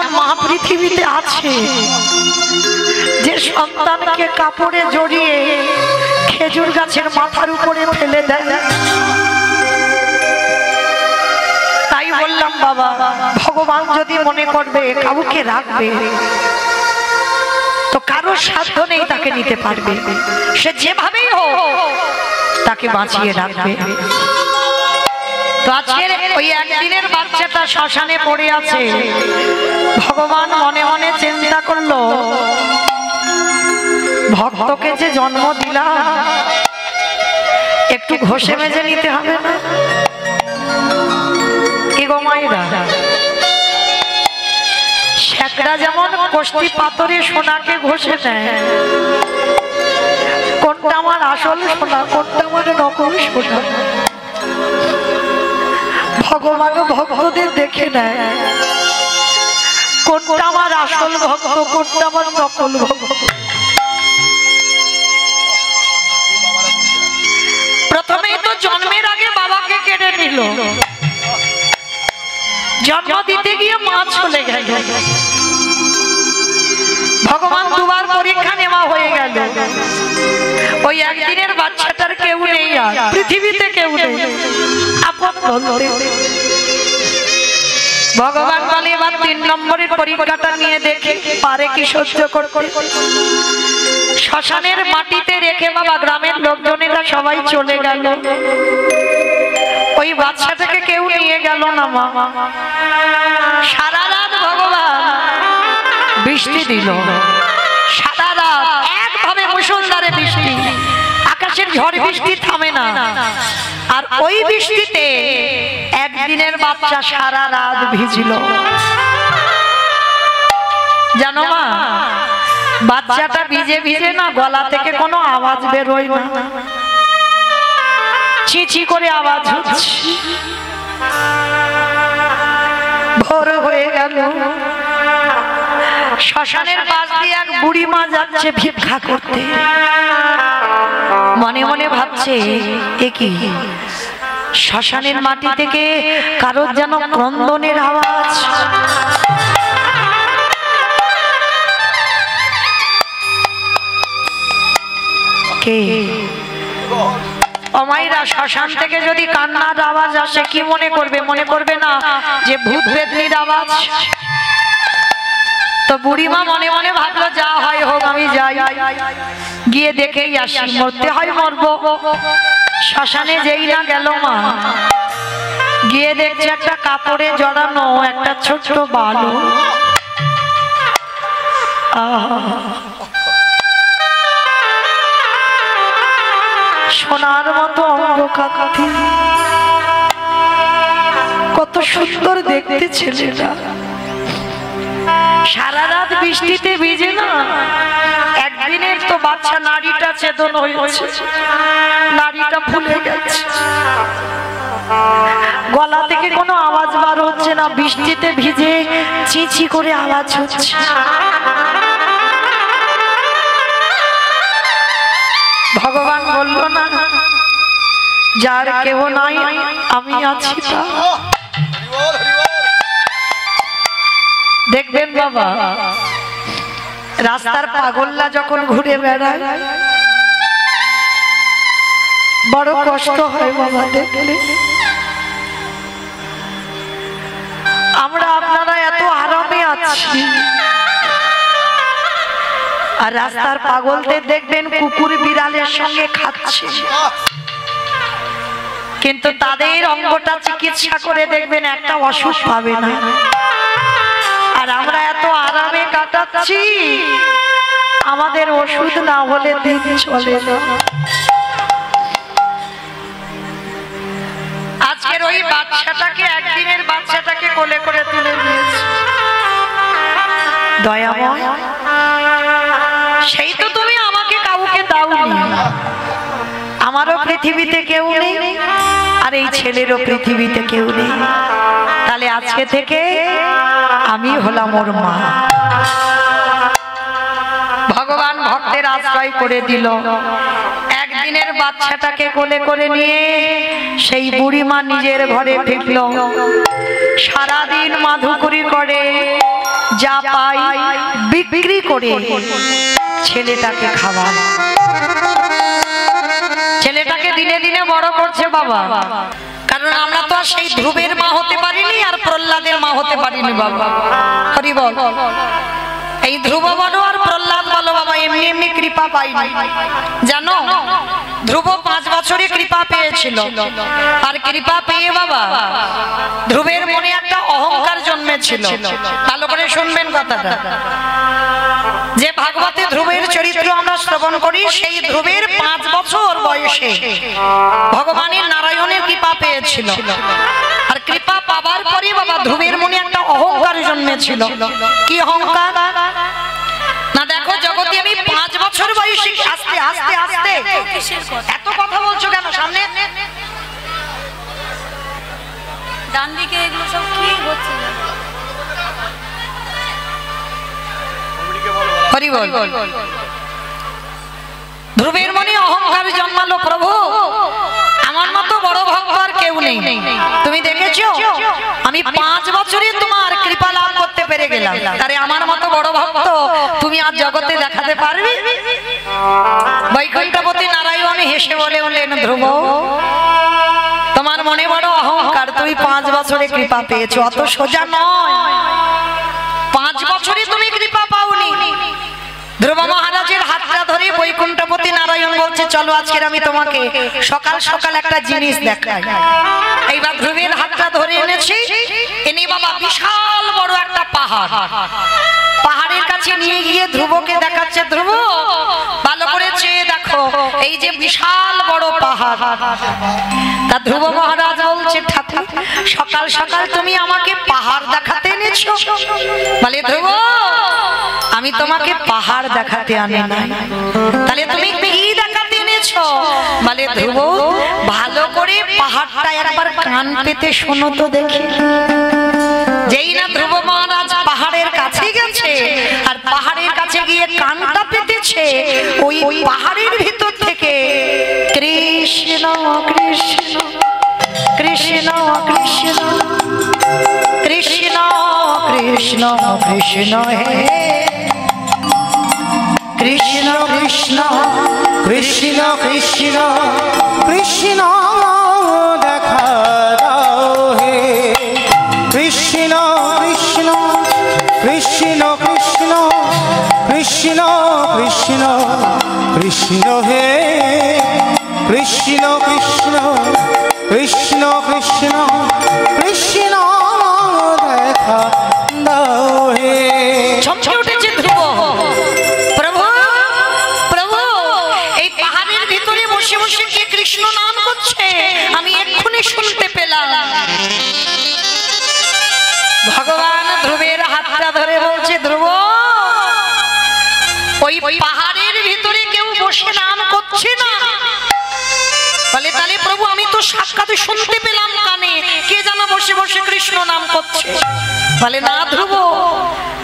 এমন মা পৃথিবীতে আছে যে সন্তানকে কাপড়ে জড়িয়ে খেজুর গাছের মাথার উপরে ফেলে দেয়। তাই বললাম বাবা, ভগবান যদি মনে করবে কাউকে রাখবে তো কারোর সাধ্য নেই তাকে নিতে পারবে, সে যেভাবেই হোক তাকে বাঁচিয়ে রাখবে। তো আজকের ওই একদিনের বাচ্চাটা শ্মশানে পড়ে আছে, ভগবান মনে মনে চিন্তা করলো ভক্তকে যে জন্ম দিলাম একটু ঘষে মেজে নিতে হবে না? কি গো মায়েরা, শেখরা যেমন কষ্টি পাথরে সোনাকে ঘষে নেয়, কোনটা আমার আসল সোনা কোনটা আমার নকল সোনা, ভগবান ভক্তদের দেখে নেয় কোনটা আমার আসল ভক্ত কোনটা আমার নকল ভক্ত। প্রথমেই তো জন্মের আগে বাবাকে কেড়ে নিল, জন্ম দিতে গিয়ে মা চলে গেল, ভগবান দুবার পরীক্ষা নেওয়া হয়ে গেল, ওই একদিনের বাচ্চাটার কেউ নেই, আর পৃথিবীতে কেউ নেই আপন বলতে। ভগবান বলে এবার ৩ নম্বরের পরীক্ষাটা নিয়ে দেখে পারে কি সহ্য করতে। শ্মশানের মাটিতে রেখে বাবা গ্রামের লোকজনেরা সবাই চলে গেল, ওই বাচ্চাটাকে কেউ নিয়ে গেল না মা। সারা রাত ভগবান বৃষ্টি দিল, সারা রাত একভাবে মুষলধারে বৃষ্টি, আকাশের ঝড় বৃষ্টি থামে না। আর ওই বৃষ্টিতে একদিনের বাচ্চা সারা রাত ভিজল। জানো মা, বাচ্চাটা ভিজে ভিজে না গলা থেকে কোনো আওয়াজ বেরোয় না, চিচি করে আওয়াজ হচ্ছে। ভোর হয়ে গেল, শ্মশানের পাশ দিয়ে এক বুড়ি মা যাচ্ছে ভিক্ষা করতে, মনে মনে ভাবছে এ কি, শ্মশানের মাটি থেকে কারোর যেন ক্রন্দনের আওয়াজ। কে অমাইরা, শ্মশান থেকে যদি কান্নার আওয়াজ আসে কি মনে করবে? মনে করবে না যে ভূত বেদনির আওয়াজ? তো বুড়িমা মনে মনে ভাবলো যা হয় হোক আমি যাই, গিয়ে দেখেই আসি, মরতে হয় মরবো। শ্মশানে যেই না গেল মা, গিয়ে দেখছে একটা কাপড়ে জড়ানো একটা ছোট্ট বালু, সোনার মতো অঙ্গকান্তি, কত সুন্দর দেখতে ছেলেটা। সারা রাত বৃষ্টিতে ভিজে না, একদিনের তো বাচ্চা, নাড়িটা ছেদন হয়েছে, নাড়িটা ফুলে গেছে, গলা থেকে কোনো আওয়াজ বার হচ্ছে না, বৃষ্টিতে ভিজে চিচি করে আওয়াজ হচ্ছে। ভগবান বলল না, যার কেউ নাই আমি আছি তা। দেখবেন বাবা, রাস্তার পাগলরা যখন ঘুরে বেড়ায় বড় কষ্ট হয় বাবা দেখলে। আমরা আপনারা এত আরামে আছি, আর রাস্তার পাগলদের দেখবেন কুকুর বিড়ালের সঙ্গে খাচ্ছে, কিন্তু তাদের অঙ্গটা চিকিৎসা করে দেখবেন একটা অসুখ পাবে না। আর আমরা এত আরামে কাটাচ্ছি, আমাদের ওষুধ না হলে দিন চলে না। আজকের ওই বাচ্চাটাকে, একদিনের বাচ্চাটাকে কোলে করে তুলে নিয়েছে দয়াময়, সেই তো তুমি আমাকে কাউকে দাওনি, আমারও পৃথিবীতে কেউ নেই আর এই ছেলেরও পৃথিবীতে কেউ নেই, তাহলে আজকে থেকে আমি হলাম ওর মা। ভগবান ভক্তের আশ্রয় করে দিল, একদিনের বাচ্চাটাকে কোলে করে নিয়ে সেই বুড়ি মা নিজের ঘরে ফিরল। সারাদিন মাধুকরি করে, যা পাই বিক্রি করে ছেলেটাকে খাওয়ান। ছেলেটাকে দিনে দিনে বড় করছে বাবা। কারণ আমরা তো সেই ধ্রুবের মা হতে পারিনি আর প্রহ্লাদের মা হতে পারিনি বাবা। হরি বল। এই ধ্রুব বলো আর প্রহ্লাদ বলো বাবা, এমনি এমনি কৃপা পাইনি জানো। ধ্রুব 5 বছরে কৃপা পেয়েছিল, আর কৃপা পেয়ে বাবা ধ্রুবের মনে একটা অহংকার জন্মেছিল। ভালো করে শুনবেন কথাটা। যে ভাগবতে ধ্রুবের চরিত্র আমরা শ্রবণ করি, সেই ধ্রুবের 5 বছর বয়সে ভগবানের নারায়ণের কৃপা পেয়েছিল। আর কৃপা পাবার পরে বাবা ধ্রুবের মনে একটা অহংকার জন্মেছিল। কি অহংকার না, দেখো জগতে আমি 5 বছর বয়সে, আস্তে আস্তে আস্তে এত কথা বলছো কেন? সামনে ডান দিকে এগুলো সব কি হচ্ছে? হরি বল। ধ্রুবের মনে অহংকার জন্মালো, প্রভু আমার মতো বড় ভক্ত আর কেউ নেই। তুমি দেখেছো আমি 5 বছরে তোমার কৃপা লাভ করতে পেরে গেলাম, তারে আমার মতো বড় ভক্ত তুমি আজ জগতে দেখাতে পারবে? বৈকুণ্ঠপতি নারায়ণ হেসে বলেন, ধ্রুব তোমার মনে বড় অহংকার, তুমি 5 বছরে কৃপা পেয়েছো, অত সোজা নয়। 5 বছরে তুমি কৃপা পাওনি। ধ্রুব মহারাজের হাতটা ধরে বৈকুণ্ঠপতি নারায়ণ বলছে, চলো আজকের আমি তোমাকে সকাল সকাল একটা জিনিস দেখাই। এইবার ধ্রুবের হাতটা ধরে এনেছি, এনে বাবা বিশাল বড় একটা পাহাড়। পাহাড়ের কাছে নিয়ে গিয়ে ধ্রুবকে দেখাচ্ছে, ধ্রুব ভালো করে চেয়ে দেখো, এই যে বিশাল বড় পাহাড়। তা ধ্রুব মহারাজ বলছে, ঠাকুর সকাল সকাল তুমি আমাকে পাহাড় দেখাতে এনেছো? বলে, ধ্রুব আমি তোমাকে পাহাড় দেখাতে আনি নাই, তাহলে তুমি কি দেখাতে এনেছো? বলে, ধ্রুব ভালো করে পাহাড়টা একবার কান পেতে শোনো তো দেখি। যেই না ধ্রুব মহারাজ পাহাড়ের কাছে গেছে, আর পাহাড়ের কাছে গিয়ে কানটা পেতেছে, ওই পাহাড়ের ভিতর থেকে কৃষ্ণ কৃষ্ণ কৃষ্ণ কৃষ্ণ কৃষ্ণ কৃষ্ণ কৃষ্ণ হে কৃষ্ণ কৃষ্ণ কৃষ্ণ কৃষ্ণ কৃষ্ণ দেখা দাও হে কৃষ্ণ কৃষ্ণ কৃষ্ণ কৃষ্ণ কৃষ্ণ কৃষ্ণ কৃষ্ণ হে কৃষ্ণ কৃষ্ণ কৃষ্ণ কৃষ্ণ কৃষ্ণ দেখা দাও হে। চমকে উঠেছে ধ্রুব, প্রভু প্রভু এই পাহাড়ের ভিতরে বসে বসে কে কৃষ্ণ নাম করছে আমি এক্ষুনি শুনতে পেলাম। ভগবান ধ্রুবের হাতটা ধরে বলছে, ধ্রুব ওই পাহাড়ের ভিতরে কেউ বসে নাম করছে না। বলে, তাহলে প্রভু আমি তো সাক্ষাৎ শুনতে পেলাম কানে, কে যেন বসে বসে কৃষ্ণ নাম করছে। বলে, না ধ্রুব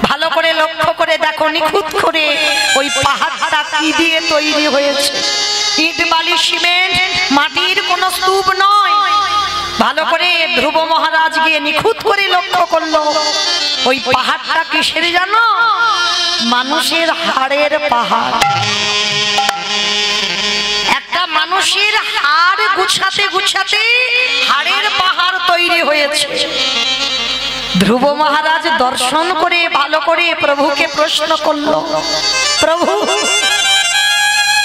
ভালো করে লক্ষ্য করে দেখো, নিখুঁত করে ওই পাহাড়টা কি দিয়ে তৈরি হয়েছে। ইট বালি সিমেন্ট মাটির কোনো স্তূপ নয়। ভালো করে ধ্রুব মহারাজ গিয়ে নিখুঁত করে লক্ষ্য করলো, ওই পাহাড়টা কিসের জানো? মানুষের হাড়ের পাহাড়। একটা মানুষের হাড় গুছাতে গুছাতে হাড়ের পাহাড় তৈরি হয়েছে। ধ্রুব মহারাজ দর্শন করে ভালো করে প্রভুকে প্রশ্ন করলো, প্রভু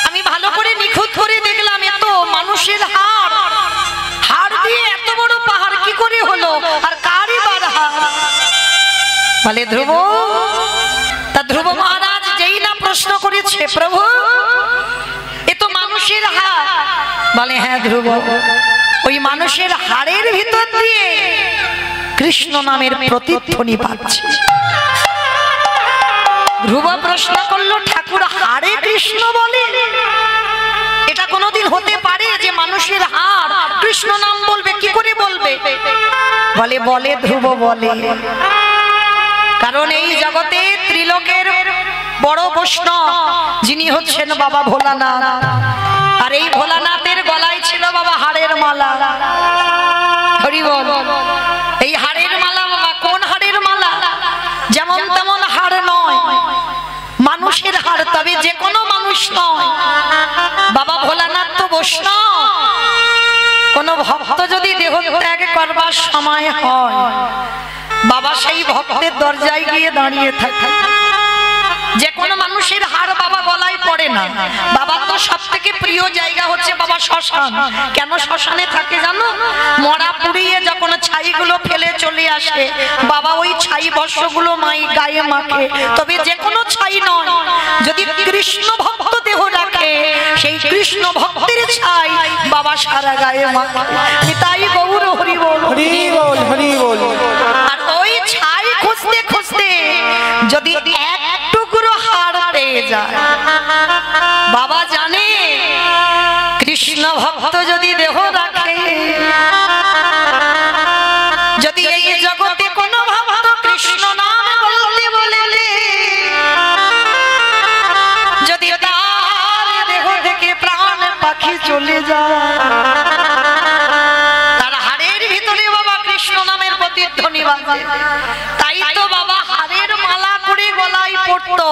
আমি ভালো করে নিখুঁত করে দেখলাম এত মানুষের হাড়, হাড় দিয়ে এত বড় পাহাড় কি করে হলো, আর কারই বার হাড়? বলে, ধ্রুব তা ধ্রুব মহারাজ যেই না প্রশ্ন করেছে, প্রভু এ তো মানুষের হাড়। বলে, হ্যাঁ ধ্রুব ওই মানুষের হাড়ের ভিতর দিয়ে কৃষ্ণ নামের প্রতিধ্বনি পাচ্ছে। ধ্রুব প্রশ্ন করলো, ঠাকুর হাড়ে কৃষ্ণ বলে? এটা কোনোদিন হতে পারে যে মানুষের হাড় কৃষ্ণ নাম বলবে? কি করে বলবে? বলে, বলে ধ্রুব বলে, কারণ এই জগতে ত্রিলোকের বড় বৈষ্ণব যিনি হচ্ছেন বাবা ভোলানাথ, আর এই ভোলানাথের গলায় ছিল বাবা হাড়ের মালা। হরি বল। এই হাড়ের মালা বাবা কোন হাড়ের মালা? যেমন তেমন যে কোনো মানুষ নয়, বাবা ভোলানাথ তো বৈষ্ণব। কোন ভক্ত যদি দেহ ত্যাগ করবার সময় হয়, বাবা সেই ভক্তের দরজায় গিয়ে দাঁড়িয়ে থাকে। যে কোনো মানুষের হাড় বাবা গলায় পড়ে না। বাবার তো সব থেকে প্রিয় জায়গা হচ্ছে বাবা শ্মশান। কেন শ্মশানে থাকে জানো? মরা পুড়িয়ে যখন ছাইগুলো ফেলে চলে আসে, বাবা ওই ছাই বর্ষগুলো মাই গায়ে মাখে। তবে যে কোনো ছাই নয়, যদি কৃষ্ণ ভক্ত দেহ রাখে, সেই কৃষ্ণ ভক্তের ছাই বাবা সারা গায়ে মাখে। তাই গৌর হরি বল, হরি বল, হরি বল। আর ওই ছাই খুঁজতে খুঁজতে যদি এক টুকরো হাড় পেয়ে যায়, বাবা জানে কৃষ্ণ ভক্ত যদি দেহ রাখে, যদি এই জগতে কোনো ভক্ত কৃষ্ণ নাম বলতে বলে, যদি তার দেহ থেকে প্রাণ পাখি চলে যায়, তার হাড়ের ভিতরে বাবা কৃষ্ণ নামের প্রতিধ্বনি বাজে। তাই তো বাবা হাড়ের মালা করে গলায় পড়তো।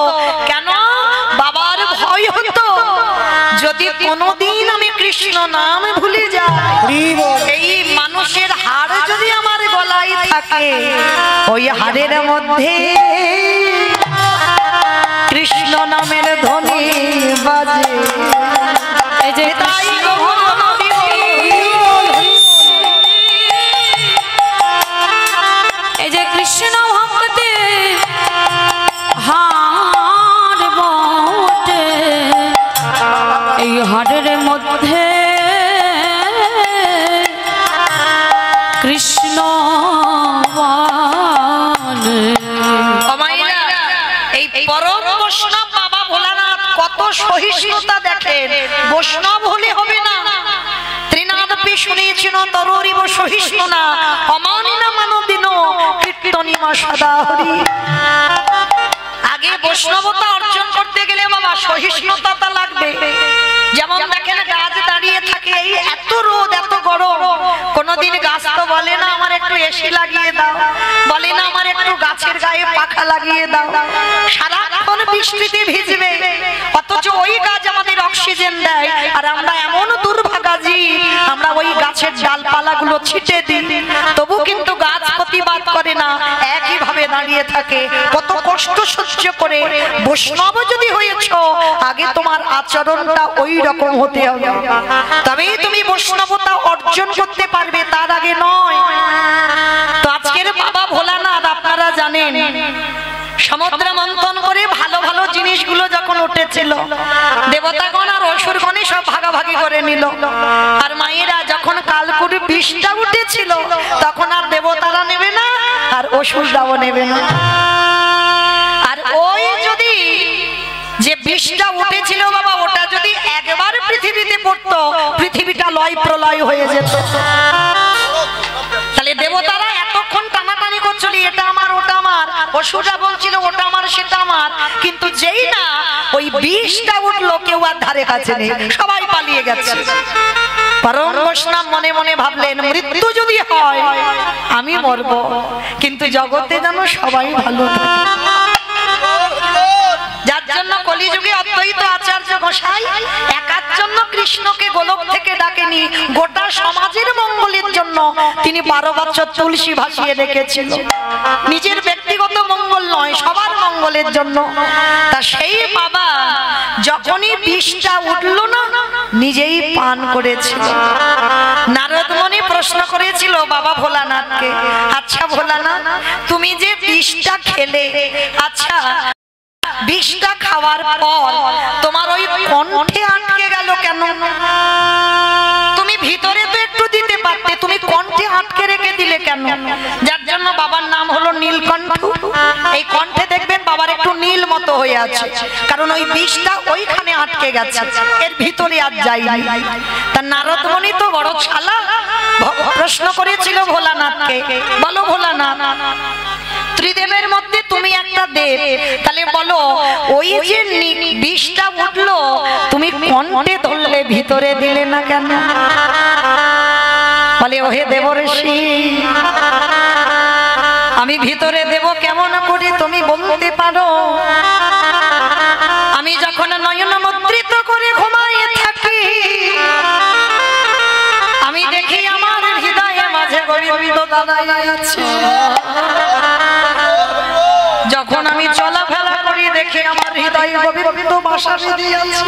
কেন? বাবার ভয় হতো যদি কোনোদিন আমি কৃষ্ণ নাম ভুলে যাই, এই মানুষের হাড় যদি আমার গলায় থাকে, ওই হাড়ের মধ্যে কৃষ্ণ নামের ধ্বনি বাজে। এই যে তাই এই যে কৃষ্ণ ভক্তে হাড় বটে, এই হাড়ের মধ্যে কৃষ্ণ এই পরম বৈষ্ণব বাবা ভোলানাথ কত সহিষ্ণুতা দেখেন। বৈষ্ণব হলে হবে না, ত্রিনাদপি শুনিয়েছিল তরুরিব সহিষ্ণু না, অমানি না মানদিন কীর্তনিমা সদা হরি। আগে বৈষ্ণবতা অর্জন করতে গেলে বাবা সহিষ্ণুতা লাগবে। যেমন দেখেন গাছ দাঁড়িয়ে থাকে, এই এত রোদ এত গরম, কোনদিন গাছ তো বলে না আমার একটু এসি লাগিয়ে দাও, বলে না আমার একটু গাছের গায়ে পাখা লাগিয়ে দাও। সারাক্ষণ বৃষ্টিতে ভিজবে, অথচ ওই গাছ আমাদের অক্সিজেন দেয়। আর আমরা এমন দুর্ভাগা জীব, আমরা ওই গাছের ডালপালাগুলো ছিটে দিই, তবু কিন্তু গাছ প্রতিবাদ করে না, একইভাবে দাঁড়িয়ে থাকে। কত কষ্ট সহ্য করে বৈষ্ণব যদি হয়েছ, আগে তোমার আচরণটা ওই রকম হতে হবে, তবেই তুমি বৈষ্ণবতা অর্জন করতে পারবে, তার আগে নয়। তো আজকের বাবা ভোলানাথ আপনারা জানেন, সমুদ্র মন্থন করে ভালো ভালো জিনিসগুলো যখন উঠেছিল, দেবতাগণ আর অসুরগণই সব ভাগাভাগি করে নিল। আর মায়েরা যখন কালকুর বিষটা উঠেছিল, তখন আর দেবতারা নেবে না, আর অসুররাও নেবে না। আর ওই যদি যে বিষটা উঠেছিল বাবা, ওটা যদি একবার পৃথিবীতে পড়তো, পৃথিবীটা লয় প্রলয় হয়ে যেত। তাহলে দেবতারা এতক্ষণ টানাটানি করছিল, এটা আমার ওটা আমার, অসুররা বলছিল ওটা আমার সেটা আমার, কিন্তু যেই না ওই বিষটা উঠলো, কেউ আর ধারে কাছে নেই, সবাই পালিয়ে গেছে। পরম বৈষ্ণব মনে মনে ভাবলেন, মৃত্যু যদি হয় আমি মরব, কিন্তু জগতে যেন সবাই ভালো থাকে। যার জন্য কলিযুগে অদ্বৈত আচার্য গোসাই একার জন্য কৃষ্ণকে গোলক থেকে ডাকেনি, গোটা সমাজের মঙ্গলের জন্য তিনি 12 বছর তুলসী ভাসিয়ে রেখেছিল। নিজের ব্যক্তিগত মঙ্গল নয়, সবার মঙ্গলের জন্য। তা সেই বাবা যখনই বিষটা উঠলো না, নিজেই পান করেছিল। নারদ মুনি প্রশ্ন করেছিল বাবা ভোলানাথকে, আচ্ছা ভোলানাথ, তুমি যে বিষটা খেলে, আচ্ছা বিষটা খাওয়ার পর তোমার ওই কণ্ঠে আটকে গেল কেন? তুমি ভিতরে তো একটু দিতে পারতে, তুমি কণ্ঠে আটকে রেখে দিলে কেন? যার জন্য বাবার নাম হলো নীলকণ্ঠ। এই কণ্ঠে দেখবেন বাবার একটু নীল মতো হয়ে আছে, কারণ ওই বিষটা ওইখানে আটকে গেছে, এর ভিতরে আর যায়নি। তা নারদ মুনি তো বড় চালাক, প্রশ্ন করেছিল ভোলানাথকে, বলো ভোলানাথ, ত্রিদেবের মধ্যে তুমি একটা দেব, তাহলে বলো ওই যে বিষটা উঠলো তুমি কণ্ঠে ধরলে, ভিতরে দিলে না কেন? বলে, ওহে দেবঋষি, আমি ভিতরে দেব কেমন করে তুমি বলতে পারো? আমি যখন নয়ন মুদ্রিত করে ঘুমায়ে থাকি, আমি দেখি আমার হৃদয়ে মাঝে গোবিন্দ দাঁড়ায় আছে। যখন আমি চলাফেরা করি দেখি আমার হৃদয়ে গোবিন্দ বাসা বেঁধে আছে।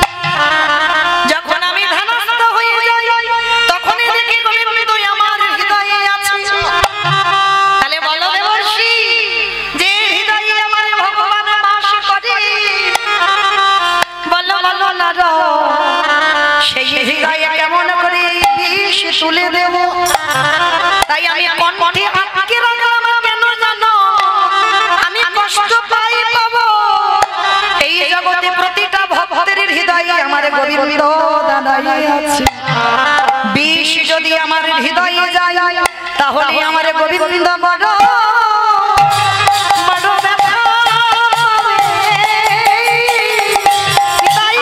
যখন আমি ধ্যানস্থ হয়ে যাই তখনই দেখি গোবিন্দ আমার হৃদয়ে আছে। তাহলে বলো দেবর্ষি, যে হৃদয়ে আমার ভগবান বাস করে, বলো বলো না সেই হৃদয়ে কেমন করে বিষ তুলে দেব? তাই আমি কণ্ঠে আটকে রাখলাম, কেন জানো? আমি কষ্ট পাই পাবো। এই জগতে প্রতিটা ভক্তের হৃদয়ে আমার গোবিন্দ দাঁড়ায় আছে। বিষ যদি আমার হৃদয়ে যায় তাহলে আমার গোবিন্দ বড় বড় ব্যথা পাবে। তাই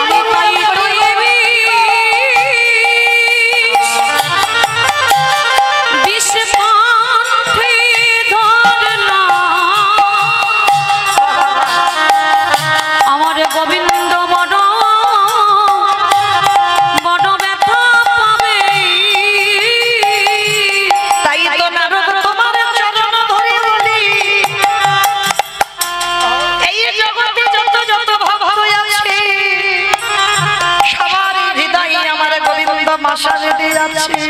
গোবিন্দ বড় বড় ব্যথা পাবে। তাই তো নারদ তোমার চরণ ধরে বলি, এই জগতে যত যত ভক্ত আছে সবার হৃদয়ে আমার গোবিন্দ বাসা বেঁধে আছে।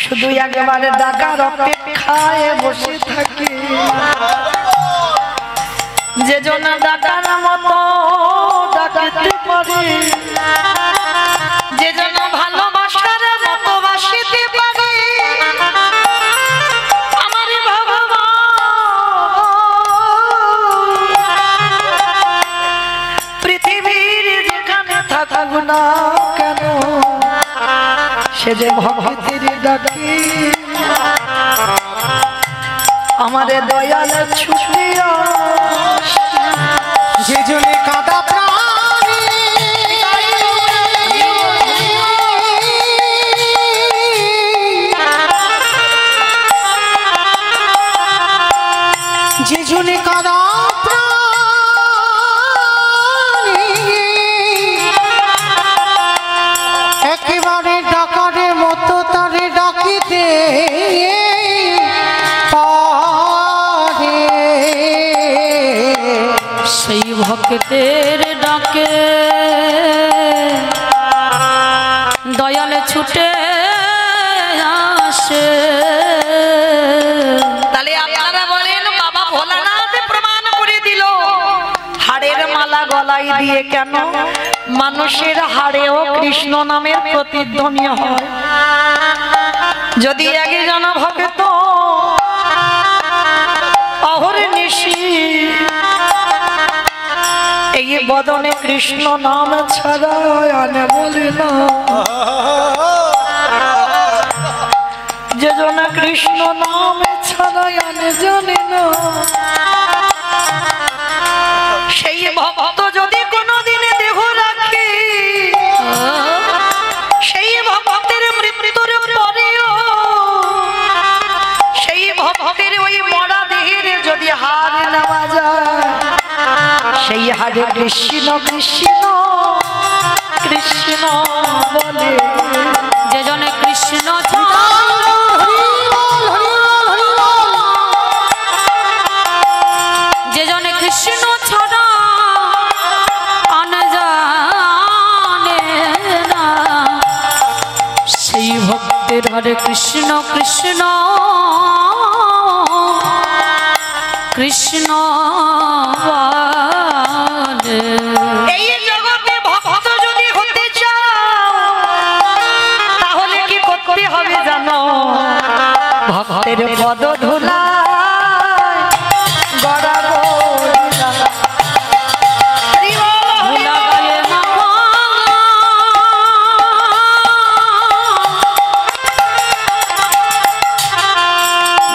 শুধু একবার ডাকার অপেক্ষায় বসে থাকি, যে জন ডাকার মতো ডাকতে পারে, যে জন ভালোবাসার মতো বাসিতে পারে, আমার ভগবান পৃথিবীর যেখানে থাকুক না কেন সে যে ভক্তির ডাকি আমারে দয়াল ছুটিয়া যে জনে কাঁদা প্রাণী যে জনে কাঁদা প্রাণী একেবারে ডাকারে মতো তারে ডাকিতে সেই ভক্তের ডাকে দয়ালে ছুটে আসে। তাহলে আপনারা বলেন বাবা ভোলানাথ প্রমাণ করে দিল, হাড়ের মালা গলায় দিয়ে কেন মানুষের হাড়েও কৃষ্ণ নামের প্রতিধ্বনি হয়। যদি একজন ভক্ত অহর্নিশি এই বদনে কৃষ্ণ নাম ছাড়া আনে বলে না, যে জন কৃষ্ণ নাম ছাড়া আনে জানে না, সেই ভক্ত যদি কোনোদিন দেহ রাখে সেই ভক্তের মৃত্যুর পরেও সেই ভক্তের ওই মরা দেহের যদি হার নেওয়া যায়, সেই হারে কৃষ্ণ কৃষ্ণ কৃষ্ণ বলে, যে জনে কৃষ্ণ যে জনে কৃষ্ণ ছাড়া আনে জানে না, সেই ভক্তের হরে কৃষ্ণ কৃষ্ণ কৃষ্ণ বলে। এই জগতে ভক্ত যদি হতে চাও তাহলে কি করতে হবে জানো? ভক্তের পদ ধুলা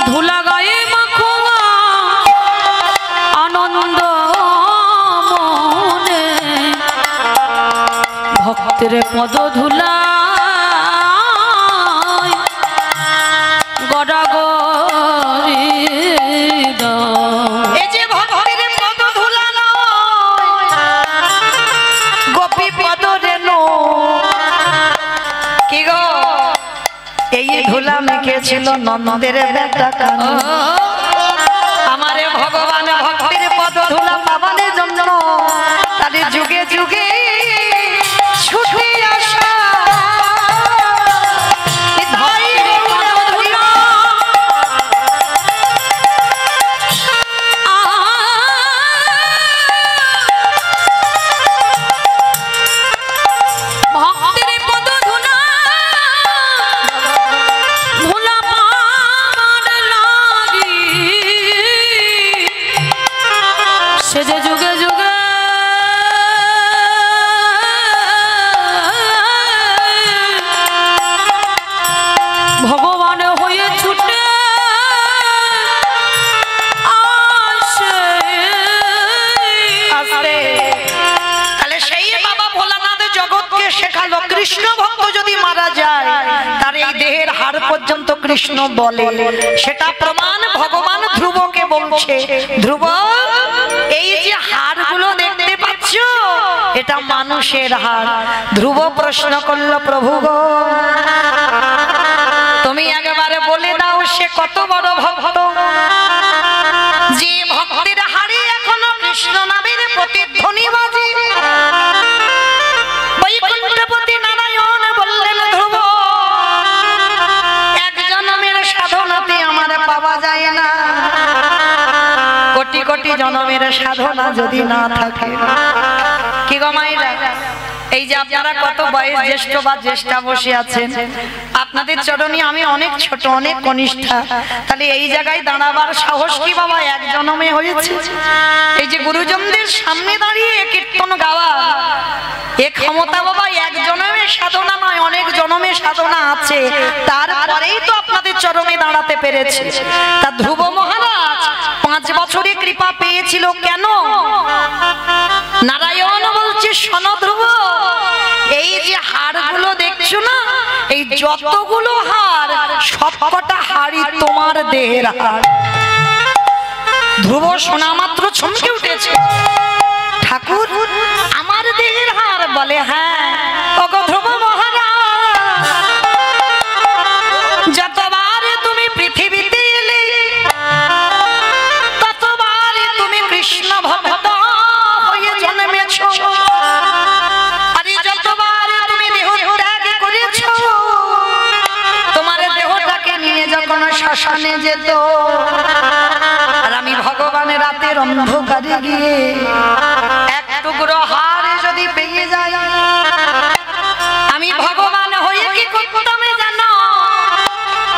ধুলা গায়ে মাখোয়া আনন্দ মনে, ভক্তের পদ ধুলা গড়াগড়ি এই যে ভক্তের পদ ধুলা নয়, দিয়েছিল নন্দের বেটা কানু। আমারে ভগবান ভক্তির পদ ধুলা পাবানের জন্য তাদের যুগে যুগে ছুটে আসা কৃষ্ণ ভক্ত যদি মারা যায় তার এই দেহের হাড় পর্যন্ত কৃষ্ণ বলে, সেটা প্রমাণ ভগবান ধ্রুবকে বলছে, ধ্রুব এই যে হাড়গুলো দেখতে পাচ্ছ এটা মানুষের হাড়। ধ্রুব প্রশ্ন করলো, প্রভু গো তুমি একেবারে বলে দাও সে কত বড় ভক্ত যে ভক্তের হাড়ে এখনো কৃষ্ণ নামের প্রতিধ্বনি বাজে। বৈকুণ্ঠপতি নারায়ণ বললেন, ধ্রুব এক জন্মের সাধনাতে আমার পাওয়া যায় না, কোটি কোটি জন্মের সাধনা যদি না থাকে। কি গো মায়েরা, এই যে আপনারা কত বয়স জ্যেষ্ঠ বা জ্যেষ্ঠা বসে আছেন, আপনাদের চরণে আমি অনেক ছোট অনেক কনিষ্ঠা, তাহলে এই জায়গায় দাঁড়াবার সাহস কি বাবা এক জন্মে হয়েছে? এই যে গুরুজনদের সামনে দাঁড়িয়ে কীর্তন গাওয়া এ ক্ষমতা বাবা এক জন্মের সাধনা নয়, অনেক জন্মের সাধনা আছে, তারপরেই তো আপনাদের চরণে দাঁড়াতে পেরেছে। তা ধ্রুব মহারাজ 5 বছরে কৃপা পেয়েছিল কেন? নারায়ণ বলছে, শোনো ধ্রুব এই যে হাড়গুলো দেখছো না, এই যতগুলো হাড় সবকটা হাড়ই তোমার দেহের হাড়। ধ্রুব শোনা মাত্র চমকে উঠেছে, ঠাকুর আমার দেহের হাড়? বলে হ্যাঁ। ওগো ধ্রুব মহারাজ, যতবার তুমি পৃথিবীতে এলে ততবার তুমি কৃষ্ণ ভক্ত হয়ে জন্মেছ, আর যতবার তুমি দেহ ত্যাগ করেছ, তোমার দেহটাকে নিয়ে যখন শ্মশানে যেত আর আমি ভগবানের রাতের অন্ধকারে গিয়ে এক টুকরো হাড় যদি পেয়ে যাই, আমি ভগবান হয়ে কি করতাম জানো?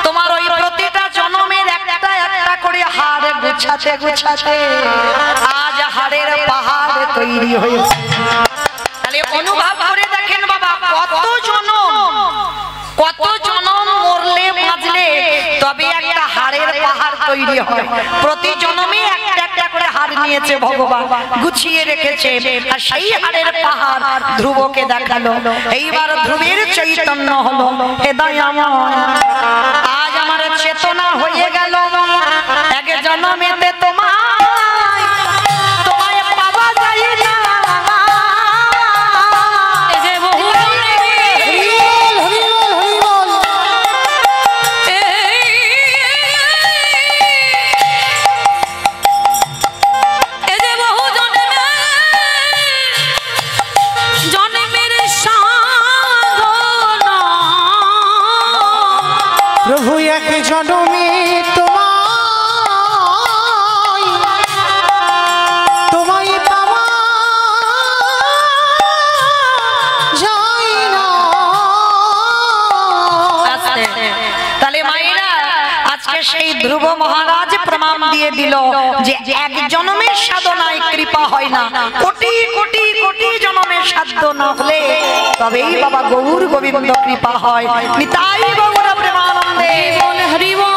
তোমার ওই প্রতিটা জন্মের একটা একটা করে হাড় গুছাতে গুছাতে আজ হাড়ের পাহাড় তৈরি হয়েছে। তাহলে অনুভব করে দেখেন বাবা, কত জনম মরলে বাঁচলে তবে একটা হাড়ের পাহাড় তৈরি হয়। প্রতি জন্মে একটা একটা করে হাড় নিয়েছে ভগবান, গুছিয়ে রেখেছে, আর সেই হাড়ের পাহাড় ধ্রুবকে দেখালো। এইবার ধ্রুবের চৈতন্য হলো, হে দয়াময় আজ আমার চেতনা হয়ে গেল, এক জন্মেতে তোমায় পাওয়া যায় না। প্রভু এক জন্মে তোমায় পাওয়া যায় না। তাহলে মায়েরা আজকে সেই ধ্রুব মহারাজ প্রমাণ দিয়ে দিল যে এক জন্মের সাধনায় কৃপা হয় না, কোটি কোটি কোটি জন্মের সাধনা হলে তবেই বাবা গৌর গোবিন্দ কৃপা হয়। নিতাই গৌর প্রেমানন্দে হরি বল।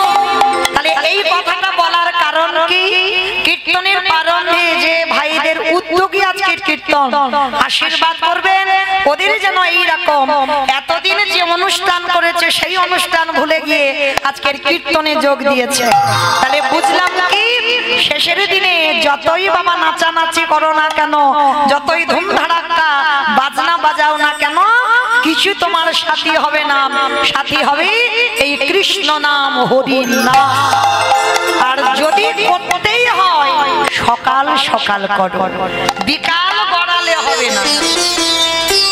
তাহলে এই কথাটা বলার কারণ কি? কীর্তনের প্রারম্ভে যে ভাইদের উদ্যোগী আজকে কীর্তন আশীর্বাদ করবেন, ওদের যেন এইরকম এতদিন যে অনুষ্ঠান করেছে সেই অনুষ্ঠান ভুলে গিয়ে আজকের কীর্তনে যোগ দিয়েছে। তাহলে বুঝলাম কি, শেষের দিনে যতই বাবা নাচানাচি করো না কেন, যতই ধুমধাড়াক্কা বাজনা বাজাও না কেন, কিছু তোমার সাথী হবে না, সাথী হবে এই কৃষ্ণ নাম, হরি নাম। আর যদি করতেই হয় সকাল সকাল করো, বিকাল গড়ালে হবে না।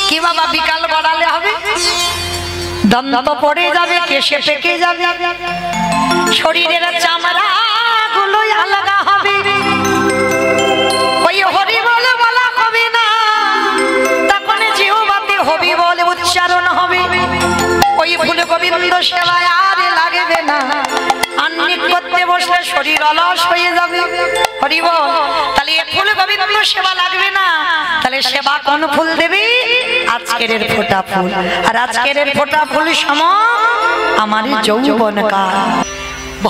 কি বাবা বিকাল গড়ালে হবে? দন্ত পড়ে যাবে, কেশে পেকে যাবে, শরীরের চামড়া গুলো আলাদা হবে, ওই হরি বলে বলা হবে না, তখন জিহ্বাতে হবি বলে উচ্চারণ হবে। ওই ফুল গোবিন্দ সেবায় আর লাগবে না, আন্নিক করতে বসলে শরীর অলস হয়ে যাবে। হরি বল। তাহলে এ ফুল গোবিন্দ সেবা লাগবে না, তাহলে সেবা কোন ফুল দেবে? আজকের ফোঁটা ফুল। আর আজকের ফোঁটা ফুল সম আমার যৌবন কাল।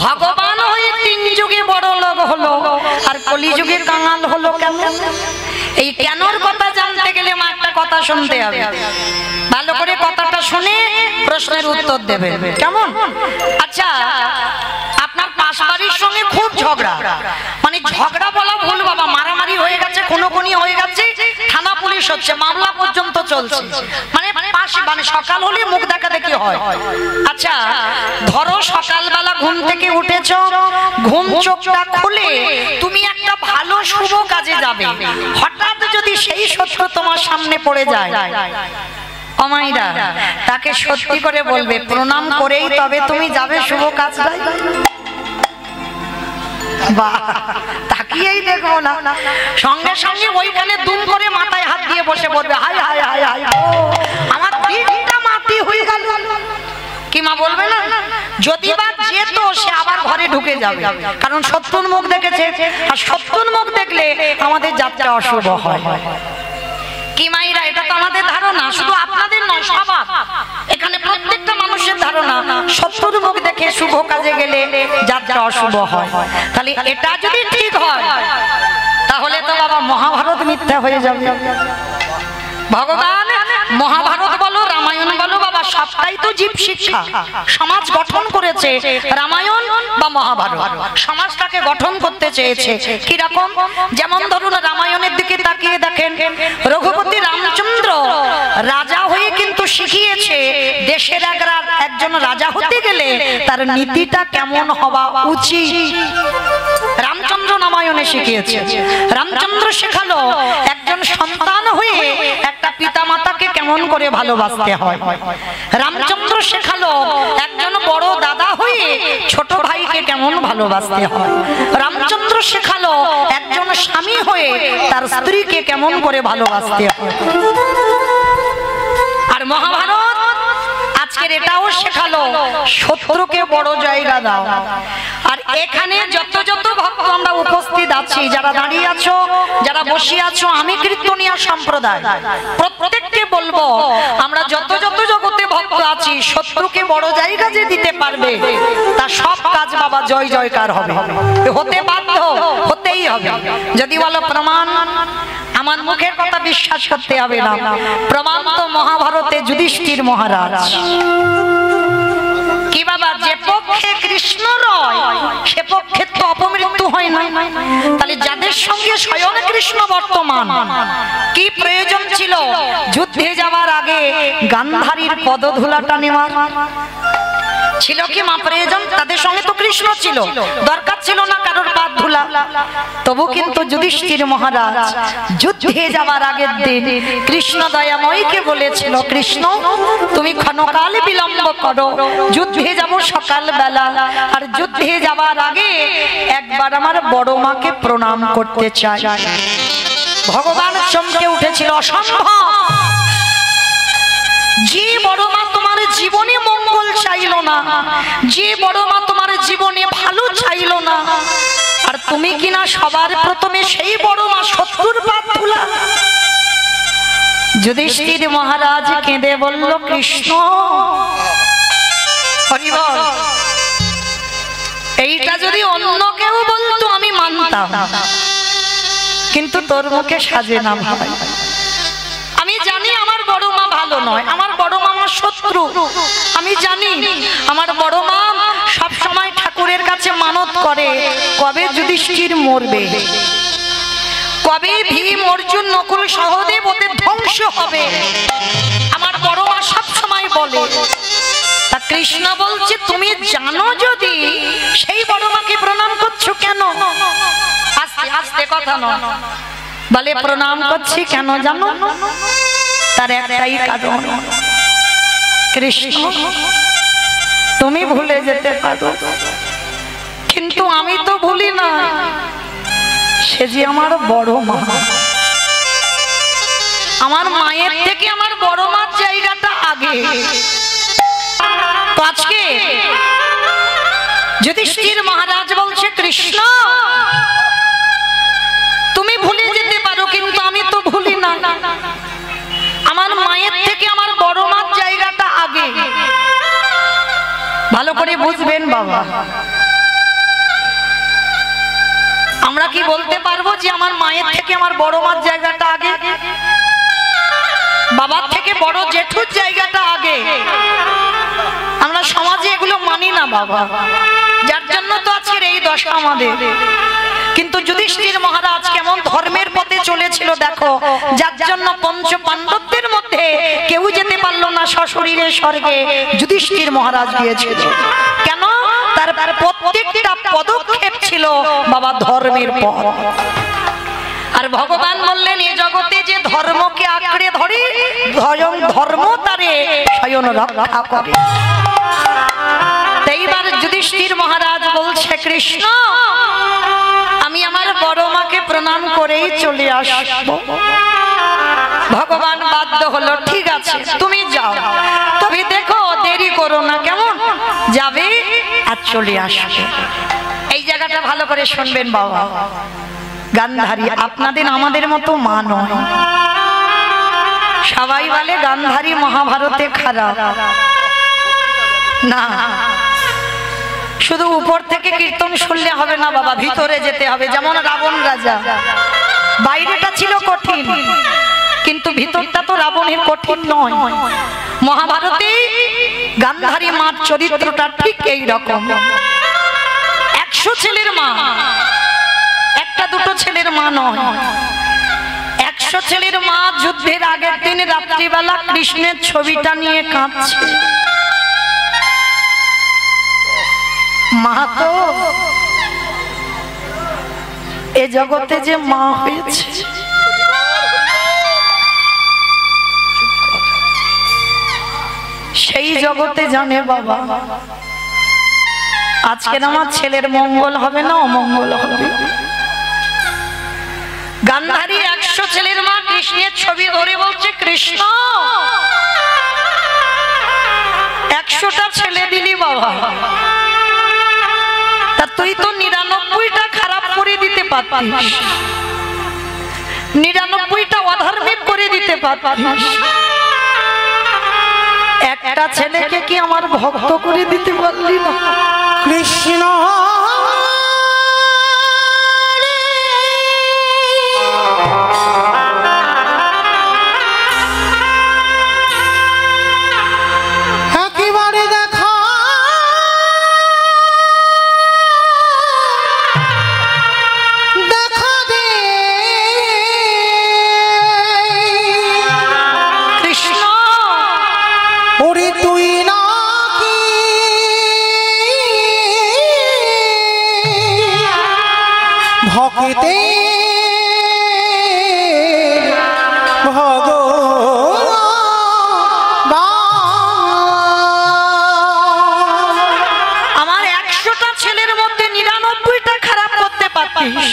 ভগবান হয়ে 3 যুগে বড় লোক হলো, আর কলিযুগে কাঙাল হলো কেন? এই কেনর কথা জানতে গেলে মা একটা কথা শুনতে হবে। ভালো করে কথাটা শুনে প্রশ্নের উত্তর দেবেন, কেমন? আচ্ছা, আপনার পাশ বাড়ির সঙ্গে খুব ঝগড়া, মানে ঝগড়া বলা ভুল বাবা, মারামারি হয়ে গেছে, খুনোখুনি হয়ে গেছে, থানা পুলিশ হচ্ছে, মামলা পর্যন্ত চলছে, মানে মানে সকাল হলে মুখ দেখা দেখি হয়। আচ্ছা ধরো সকালবেলা ঘুম থেকে উঠেছো, ঘুম চোখটা খুলে তুমি একটা ভালো শুভ কাজে যাবে, হঠাৎ যদি সেই শত্রু তোমার সামনে পড়ে যায়, অমাইরা তাকে সত্যি করে বলবে প্রণাম করেই তবে তুমি যাবে শুভ কাজটাই। তাকিয়েই দেখবো না, সঙ্গে সঙ্গে ওইখানে দুম করে মাথায় হাত দিয়ে বসে পড়বে, হাই হাই হাই হাই আমার দিনটা মাটি হয়ে গেল। কি মা বলবে না? যদি বা যেত সে আবার ঘরে ঢুকে যাবে, কারণ শত্রুর মুখ দেখেছে, আর শত্রুর মুখ দেখলে আমাদের যাত্রা অশুভ হয়। কি মাইরা, এটা তো আমাদের ধারণা, শুধু আপনাদের নয়, সবার এখানে প্রত্যেকটা মানুষের ধারণা শত্রুর মুখ দেখে শুভ কাজে গেলে যাত্রা অশুভ হয়। তাহলে এটা যদি ঠিক হয় তাহলে তো বাবা মহাভারত মিথ্যা হয়ে যাবে। ভগবান মহাভারত বলো, রামায়ণ বলো বাবা, সবটাই তো জীব শিক্ষা। সমাজ গঠন করেছে রামায়ণ বা মহাভারত, সমাজটাকে গঠন করতে চেয়েছে। কি রকম? যেমন ধরুন রামায়ণের দিকে তাকিয়ে দেখেন, রঘুপতি রামচন্দ্র রাজা হয়ে কিন্তু শিখিয়েছে দেশের একজন রাজা হতে গেলে তার নীতিটা কেমন হওয়া উচিত। রামচন্দ্র রামায়ণে শিখিয়েছে। রামচন্দ্র শেখালো একজন সন্তান হয়ে একটা পিতামাতাকে কেমন করে ভালোবাসতে হয়। রামচন্দ্র শেখালো একজন বড় দাদা হয়ে ছোট ভাইকে কেমন ভালোবাসতে হয়। রামচন্দ্র শেখালো একজন স্বামী হয়ে তার স্ত্রীকে কেমন করে ভালোবাসতে হয়। আর মহাভারত আজকের এটাও শেখালো শত্রুকে বড় জায়গা দাও। আর এখানে যত যত ভক্ত আমরা উপস্থিত আছি, যারা দাঁড়িয়ে আছো, যারা বসে আছো, আমি কীর্তনিয়া সম্প্রদায় প্রত্যেককে বলবো, আমরা যত যত জগতে ভক্ত আছি, শত্রুকে বড় জায়গা যে দিতে পারবে তার সব কাজ বাবা জয় জয়কার হবে, হতে বাধ্য, হতেই হবে। যদি বলো প্রমাণ, আমার মুখের কথা বিশ্বাস করতে হবে না, প্রমাণ তো মহাভারতে যুধিষ্ঠির মহারাজ। কি বাবা, যে পক্ষে কৃষ্ণ রয় সে পক্ষে তো অপমৃত্যু হয় না। তাহলে যাদের সঙ্গে স্বয়ং কৃষ্ণ বর্তমান, কি প্রয়োজন ছিল যুদ্ধে যাওয়ার আগে গান্ধারীর পদধূলাটা নেওয়ার? ছিল কি মা প্রয়োজন? তাদের সঙ্গে তো কৃষ্ণ ছিল, দরকার ছিল না কারোর পা ধুলা। তবু কিন্তু যুধিষ্ঠির মহারাজ যুদ্ধে যাওয়ার আগের দিন কৃষ্ণ দয়াময়কে বলেছিল, কৃষ্ণ তুমি ক্ষণকাল বিলম্ব করো, যুদ্ধে যাব সকাল বেলা, আর যুদ্ধে যাওয়ার আগে একবার আমার বড় মাকে প্রণাম করতে চাই। ভগবান চমকে উঠেছিল, অসম্ভব, যে বড় মা তোমার জীবনে মঙ্গল চাইলো না, যে বড় মা তোমার জীবনে ভালো চাইলো না, আর তুমি কিনা সবার প্রথমে সেই বড় মা শত্রুর পা ধুলা। যুধিষ্ঠির মহারাজ কেঁদে বলল, কৃষ্ণ হরি বল, এইটা যদি অন্য কেউ বলতো আমি মানতাম, কিন্তু তোর মুখে সাজে না ভাই। আমি জানি আমার বড় মা ভালো নয়, আমার বড় মা আমার শত্রু, আমি জানি আমার বড় মা সব সময় ঠাকুরের কাছে মানত করে কবে যুধিষ্ঠির মরবে, কবে ভীম অর্জুন নকুল সহদেব ওদের ধ্বংস হবে আমার বড় মা সব সময় বলে। তা কৃষ্ণ বলছে তুমি জানো যদি সেই বড় মাকে প্রণাম করছো কেন? আস্তে আস্তে কথা নয়, বলে প্রণাম করছি কেন জানো? তার একটাই কারণ, কৃষ্ণ তুমি ভুলে যেতে পারো কিন্তু আমি তো ভুলি না, সে যে আমার বড় মা। আমার মায়ের থেকে আমার বড় মার জায়গাটা আগে। তো আজকে যুধিষ্ঠির মহারাজ বলছে কৃষ্ণ তুমি ভুলে যেতে পারো কিন্তু আমি তো ভুলি না, আমার মায়ের থেকে আমার বড় মার জায়গাটা আগে। ভালো করে বুঝবেন বাবা, আমরা কি বলতে পারবো যে আমার মায়ের থেকে আমার বড় মার জায়গাটা আগে, বাবার থেকে বড় জেঠুর জায়গাটা আগে? আমরা সমাজে এগুলো মানি না বাবা, যার জন্য তো আজকের এই দশা আমাদের। কিন্তু যুধিষ্ঠির মহারাজ কেমন ধর্মের পথে চলেছিল দেখো, যার জন্য পঞ্চ পাণ্ডবদের মধ্যে কেউ যেতে পারলো না সশরীরে স্বর্গে, যুধিষ্ঠির মহারাজ গিয়েছিল। কেন? তার প্রত্যেকটা পদক্ষেপ ছিল বাবা ধর্মের পথ। আর ভগবান বললেন এ জগতে যে ধর্মকে আঁকড়ে ধরে স্বয়ং ধর্ম তারে স্বয়ং রক্ষা করে। এইবার যুধিষ্ঠির মহারাজ বলছে কৃষ্ণ আমি আমার বড় মাকে প্রণাম করেই চলে আসবো। ভগবান বাধ্য হলো ঠিক আছে তুমি যাও, তবে দেখো দেরি করো না, কেমন যাবে আর চলে আসবে। এই জায়গাটা ভালো করে শুনবেন বাবা, গান্ধারী আপনাদের আমাদের মতো মা নয়। সবাই বলে গান্ধারী মহাভারতে খারাপ না, শুধু উপর থেকে কীর্তন শুনলে হবে না বাবা, ভিতরে যেতে হবে। যেমন রাবণ রাজা, বাইরেটা ছিল কঠিন কিন্তু ভিতরটা তো রাবণের কঠিন নয়। মহাভারতে গান্ধারী মার চরিত্রটা ঠিক এই রকম। 100 ছেলের মা, একটা দুটো ছেলের মা নয়, 100 ছেলের মা। যুদ্ধের আগের দিন রাত্রিবেলা কৃষ্ণের ছবিটা নিয়ে কাঁদছে। মা তো এ জগতে যে মা হয়েছে সেই জগতে জানে বাবা আজকের আমার ছেলের মঙ্গল হবে না অমঙ্গল হবে। গান্ধারী 100 ছেলের মা কৃষ্ণের ছবি ধরে বলছে কৃষ্ণ 100টা ছেলে দিলি বাবা, তা তুই তো 99টা খারাপ করে দিতে পারতিস, 99টা অধার্মিক করে দিতে পারতিস, একটা ছেলেকে কি আমার ভক্ত করে দিতে পারলি না? কৃষ্ণ একেবারে দেখা দেখা দে কৃষ্ণ ওরে তুই নাকি ভক্তে আমার 100টা ছেলের মধ্যে 99টা খারাপ করতে পারতিস।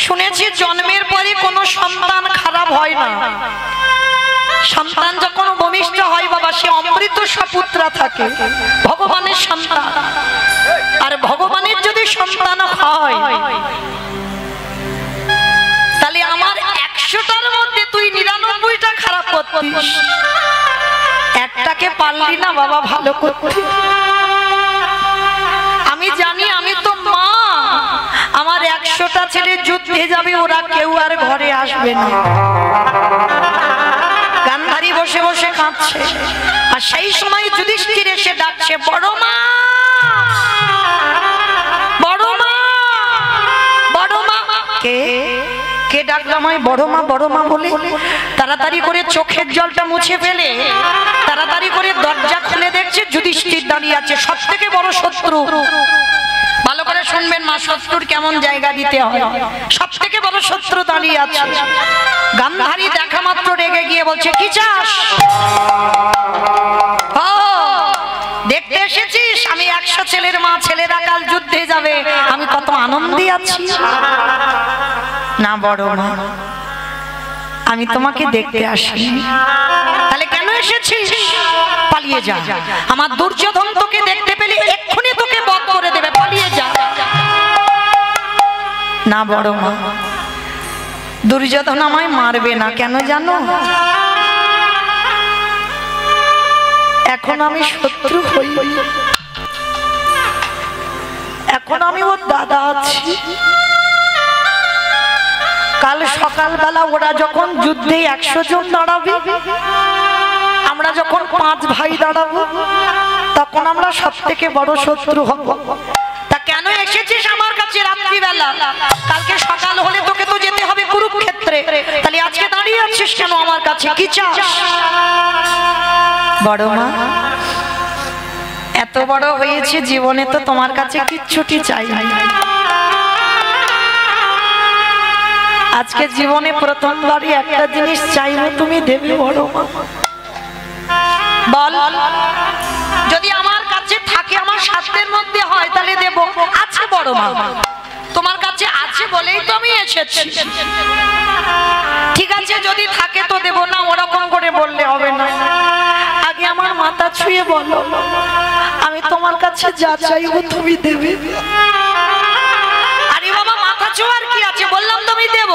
শুনেছি জন্মের পরে কোনো সন্তান খারাপ হয় না, সন্তান যখন ভূমিষ্ঠ হয় বাবা সে অমৃত সপুত্রা থাকে, ভগবানের সন্তান। আর ভগবানের যদি সন্তান হয় তাহলে আমার 100টার মধ্যে তুই 99টা খারাপ করতিস, একটাকে পারলি না বাবা ভালো করতে। আমি জানি আমি তো মা, আমার 100টা ছেলে যুদ্ধে যাবে, ওরা কেউ আর ঘরে আসবে না। গান্ধারী বসে বসে কাঁদছে, আর সেই সময় যুধিষ্ঠির এসে ডাকছে বড় মা, বড় মা, বড় মা। কে কে ডাকলো আমায় বড় মা বলে? তাড়াতাড়ি করে চোখের জলটা মুছে ফেলে তাড়াতাড়ি করে দরজা খুলে দেখছে যুধিষ্ঠির দাঁড়িয়ে আছে, সব থেকে বড় শত্রু। ভালো করে শুনবেন মা, শত্রুর কেমন জায়গা দিতে হয়। সব থেকে বড় শত্রু দাঁড়িয়ে আছে। গান্ধারী দেখা মাত্র রেগে গিয়ে বলছে, কি চাস? ও দেখতে এসেছিস? আমি 100 ছেলের মা, ছেলেরা কাল যুদ্ধে যাবে, আমি কত আনন্দে আছি। না বড় মা, আমি তোমাকে দেখতে আসি। তাহলে কেন এসেছিস? পালিয়ে যা, আমার দুর্যোধন তোকে দেখতে পেলে এক্ষুনি তোকে বধ করে দেবে, পালিয়ে যা। না বড় মা, দুর্যোধন আমায় মারবে না, কেন জানো? এখন আমি শত্রু হই, এখন আমি ওর দাদা আছি। কাল সকালবেলা ওরা যখন যুদ্ধে 100 জন দাঁড়াবে, আমরা যখন 5 ভাই দাঁড়াবো, তখন আমরা সব থেকে বড় শত্রু হব। তা কেন এসেছিস আমার কাছে রাত্রিবেলা? কালকে সকাল হলে তোকে তো যেতে হবে কুরুক্ষেত্রে, তাহলে আজকে দাঁড়িয়ে আছিস কেন আমার কাছে? কি চাস? বড় মা, এত বড় হয়েছে জীবনে তো তোমার কাছে কিচ্ছুটি চাই না। আজকে জীবনে প্রথমবারই একটা জিনিস চাইবো, তুমি দেবে বড় মা। বল, যদি আমার কাছে থাকে, আমার সাধ্যের মধ্যে হয়, তাহলে দেব। আছে বড় মা, তোমার কাছে আছে বলেই তো আমি এসেছি। ঠিক আছে, যদি থাকে তো দেব, না ওরকম করে বললে হবে না। আগে আমার মাথা ছুঁয়ে বলো, আমি তোমার কাছে যা চাইবো তুমি দেবে। আরে বাবা, মাথা ছোঁয়ার কি আছে? বললাম তুমি দেব,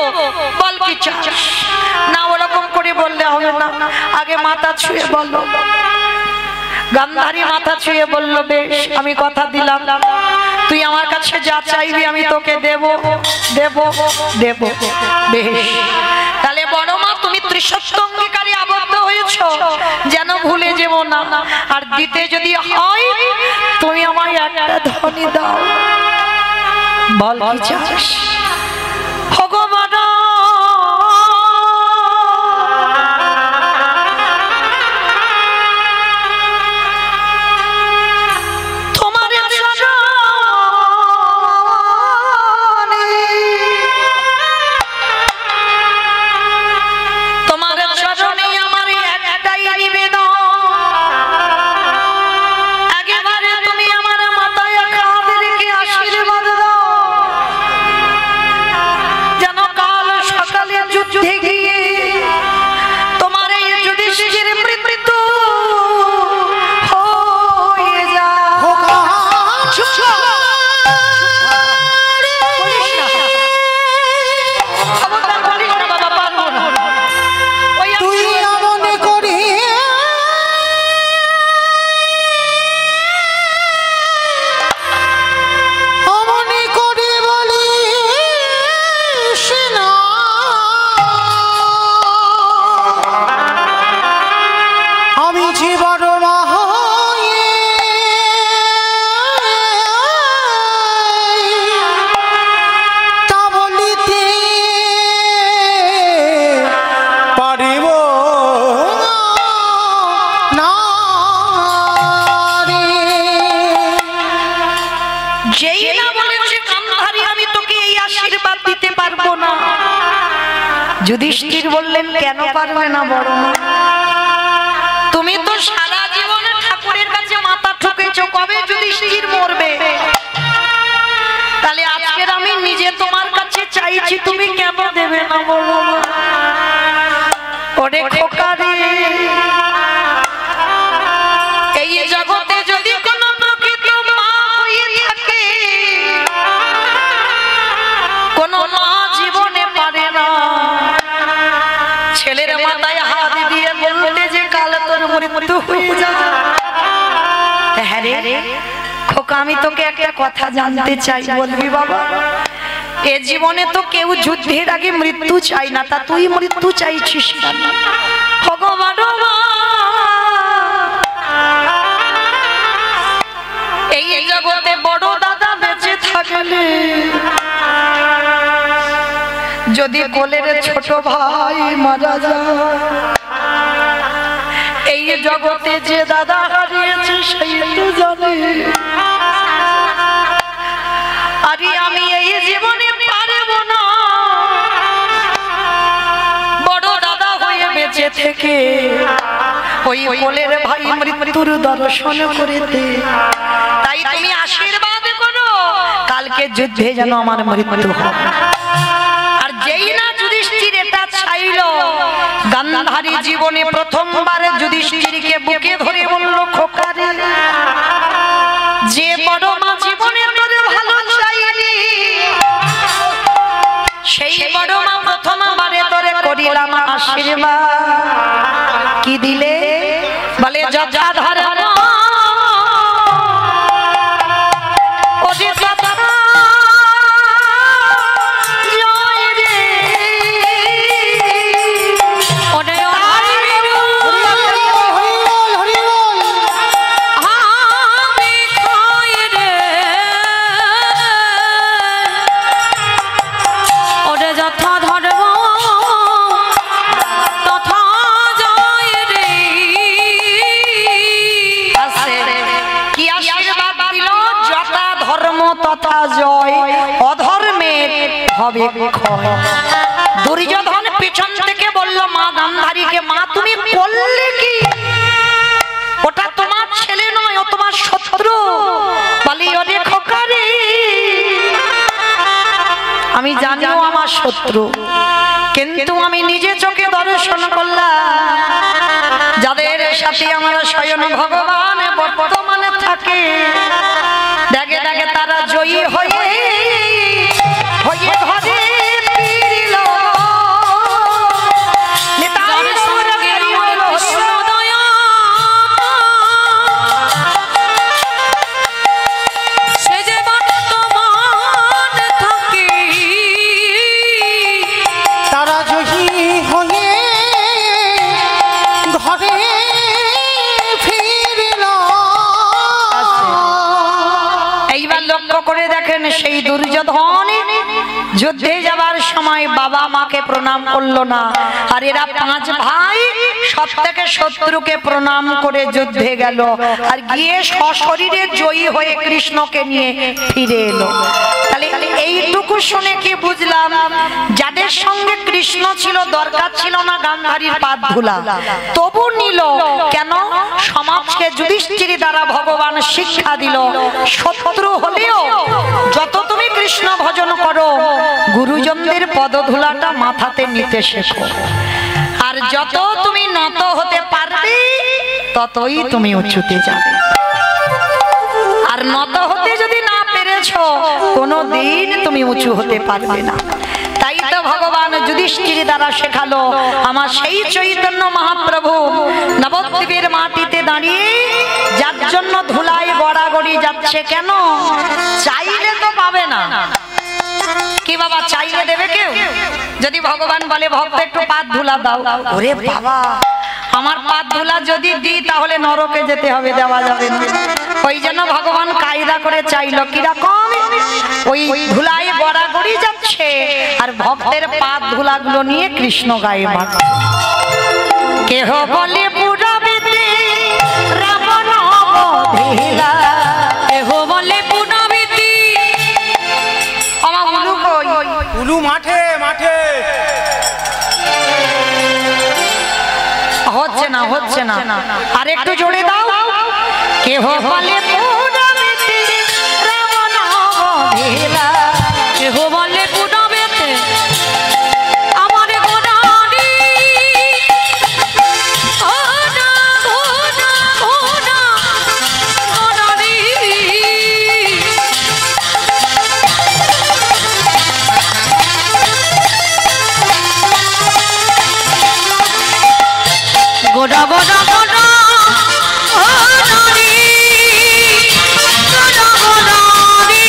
বল কি চাস? না ওরকম করে বললে হবে না, আগে মাথা ছুঁয়ে বলো। গান্ধারী মাথা ছুঁয়ে বলল, বেশ, আমি কথা দিলাম, তুই আমার কাছে যা চাইবি আমি তোকে দেব দেব দেব। বেশ, তাহলে বড় মা তুমি ত্রিসত্য অঙ্গীকারে আবদ্ধ হয়েছো, যেন ভুলে যাব না। আর দিতে যদি হয়, তুমি আমায় একটা ধনী দাও। বল কি চাস? ভগবান যুধিষ্ঠির বললেন, কেন পারবে না বড় মা? তুমি তো সারা জীবনে ঠাকুরের কাছে মাথা ঠুকেছো, কবে যুধিষ্ঠির মরবে? তাহলে আজকের আমি নিজে তোমার কাছে চাইছি, তুমি কেন দেবে না বড় মা? ওরে খোকা রে, এই জগতে যদি কোনো প্রকৃত মা হয়ে থাকে, কোন মা জীবনে পারে না ছেলের মাথায় হাত দিয়ে বলতে যে কাল তোর মৃত্যু হয়ে যাবে। হ্যাঁ রে খোকা, আমি তোকে একটা কথা জানতে চাই, বলবি বাবা? এ জীবনে তো কেউ যুদ্ধের আগে মৃত্যু চাই না, তা তুই মৃত্যু চাইছিস কেন? ভগবান, এই জগতে বড় দাদা বেঁচে থাকলে যদি কোলের ছোট ভাই মারা যায়, এই জগতে যে দাদা হারিয়েছে সেই তো জানে। আরে আমি এই জীবনে পারব না বড় দাদা হয়ে বেঁচে থেকে ওই কোলের ভাই মৃত্যুর দর্শন করিতে। তাই তুমি আশীর্বাদ করো কালকে যুদ্ধে যেন আমার মৃত্যু হয়। আর যেই না যুধিষ্ঠির এটা চাইল, গান্ধারী জীবনে প্রথমবার যুধিষ্ঠিরকে বুকে ধরে বলল, খোকারে যে বড় মা জীবনে তোর ভালো চাইলি, সেই বড় মা প্রথমবারে তোরে করিলাম আশীর্বাদ। কি দিলে? বলে যথা ধর্ম তথা জয়, অধর্মের হবে ক্ষয়। দুর্যোধন পিছন থেকে বলল মা গান্ধারীকে, মা তুমি বললে কি? ওটা তোমার ছেলে নয়, ও তোমার শত্রু। বলি ওরে খোকারে, আমি জানিও আমার শত্রু, কিন্তু আমি নিজে চোখে দর্শন করলাম যাদের সাথে আমার স্বয়ং ভগবান বর্তমানে থাকে, দেখে দেখে তারা জয়ী হয়ে হয়ে ঘরে ফিরিল। তারা জয়ী হয়ে ঘরে ফিরিল। এইবার লক্ষ্য করে দেখেন, সেই দুর্যোধন যুদ্ধে যাবার সময় বাবা মাকে প্রণাম করলো না, আর এরা পাঁচ ভাই সব থেকে শত্রুকে প্রণাম করে যুদ্ধে গেল, আর গিয়ে সশরীরে জয়ী হয়ে কৃষ্ণকে নিয়ে ফিরে এলো। তাহলে এইটুকু শুনে কি বুঝলাম, যাদের সঙ্গে কৃষ্ণ ছিল দরকার ছিল না গান্ধারীর পাদ ধুলা, তবু নিল কেন? সমাজকে যুধিষ্ঠির দ্বারা ভগবান শিক্ষা দিল, শত্রু হলেও যত তুমি কৃষ্ণ ভজন করো, গুরুজনদের পদধূলাটা মাথাতে নিতে শেখো। আর যত তুমি নত হতে পারবে ততই তুমি উঁচুতে যাবে। আর নত হতে যদি না পেরেছো, কোনোদিন তুমি উঁচু হতে পারবে না। তাই তো ভগবান যুধিষ্ঠির দ্বারা শেখালো, আমার সেই চৈতন্য মহাপ্রভু নবদ্বীপের মাটিতে দাঁড়িয়ে যার জন্য ধুলায় গড়াগড়ি যাচ্ছে, কেন? চাইলে তো পাবে না। কি বাবা চাইলে দেবে কেউ? যদি ভগবান বলে ভক্ত একটু পাদ ধুলা দাও, ওরে বাবা আমার পাদ ধুলা যদি দিই তাহলে নরকে যেতে হবে, দেওয়া যাবে না। ওই জন্য ভগবান কায়দা করে চাইলো, কিরকম? ওই ধুলায় গড়াগড়ি যাচ্ছে আর ভক্তের পাদ ধুলাগুলো নিয়ে কৃষ্ণ গায়ে মাখছে। কেহ বলে পুরাবিতে রাবণ বধিলা, কেহ বলে পুরাবিতে আমার উলু কই? উলু মাঠে মাঠে। হচ্ছে না হচ্ছে না, আর একটু জোরে দাও। কেহ বলে পুরাবিতে রাবণ বধিলা, কেহ বলে পুরাবিতে আমার গোড়ারি ওনা ওনা ওনা গোড়ারি। গোড়া গোড়া গোড়া গোড়ারি গোড়া গোড়ারি।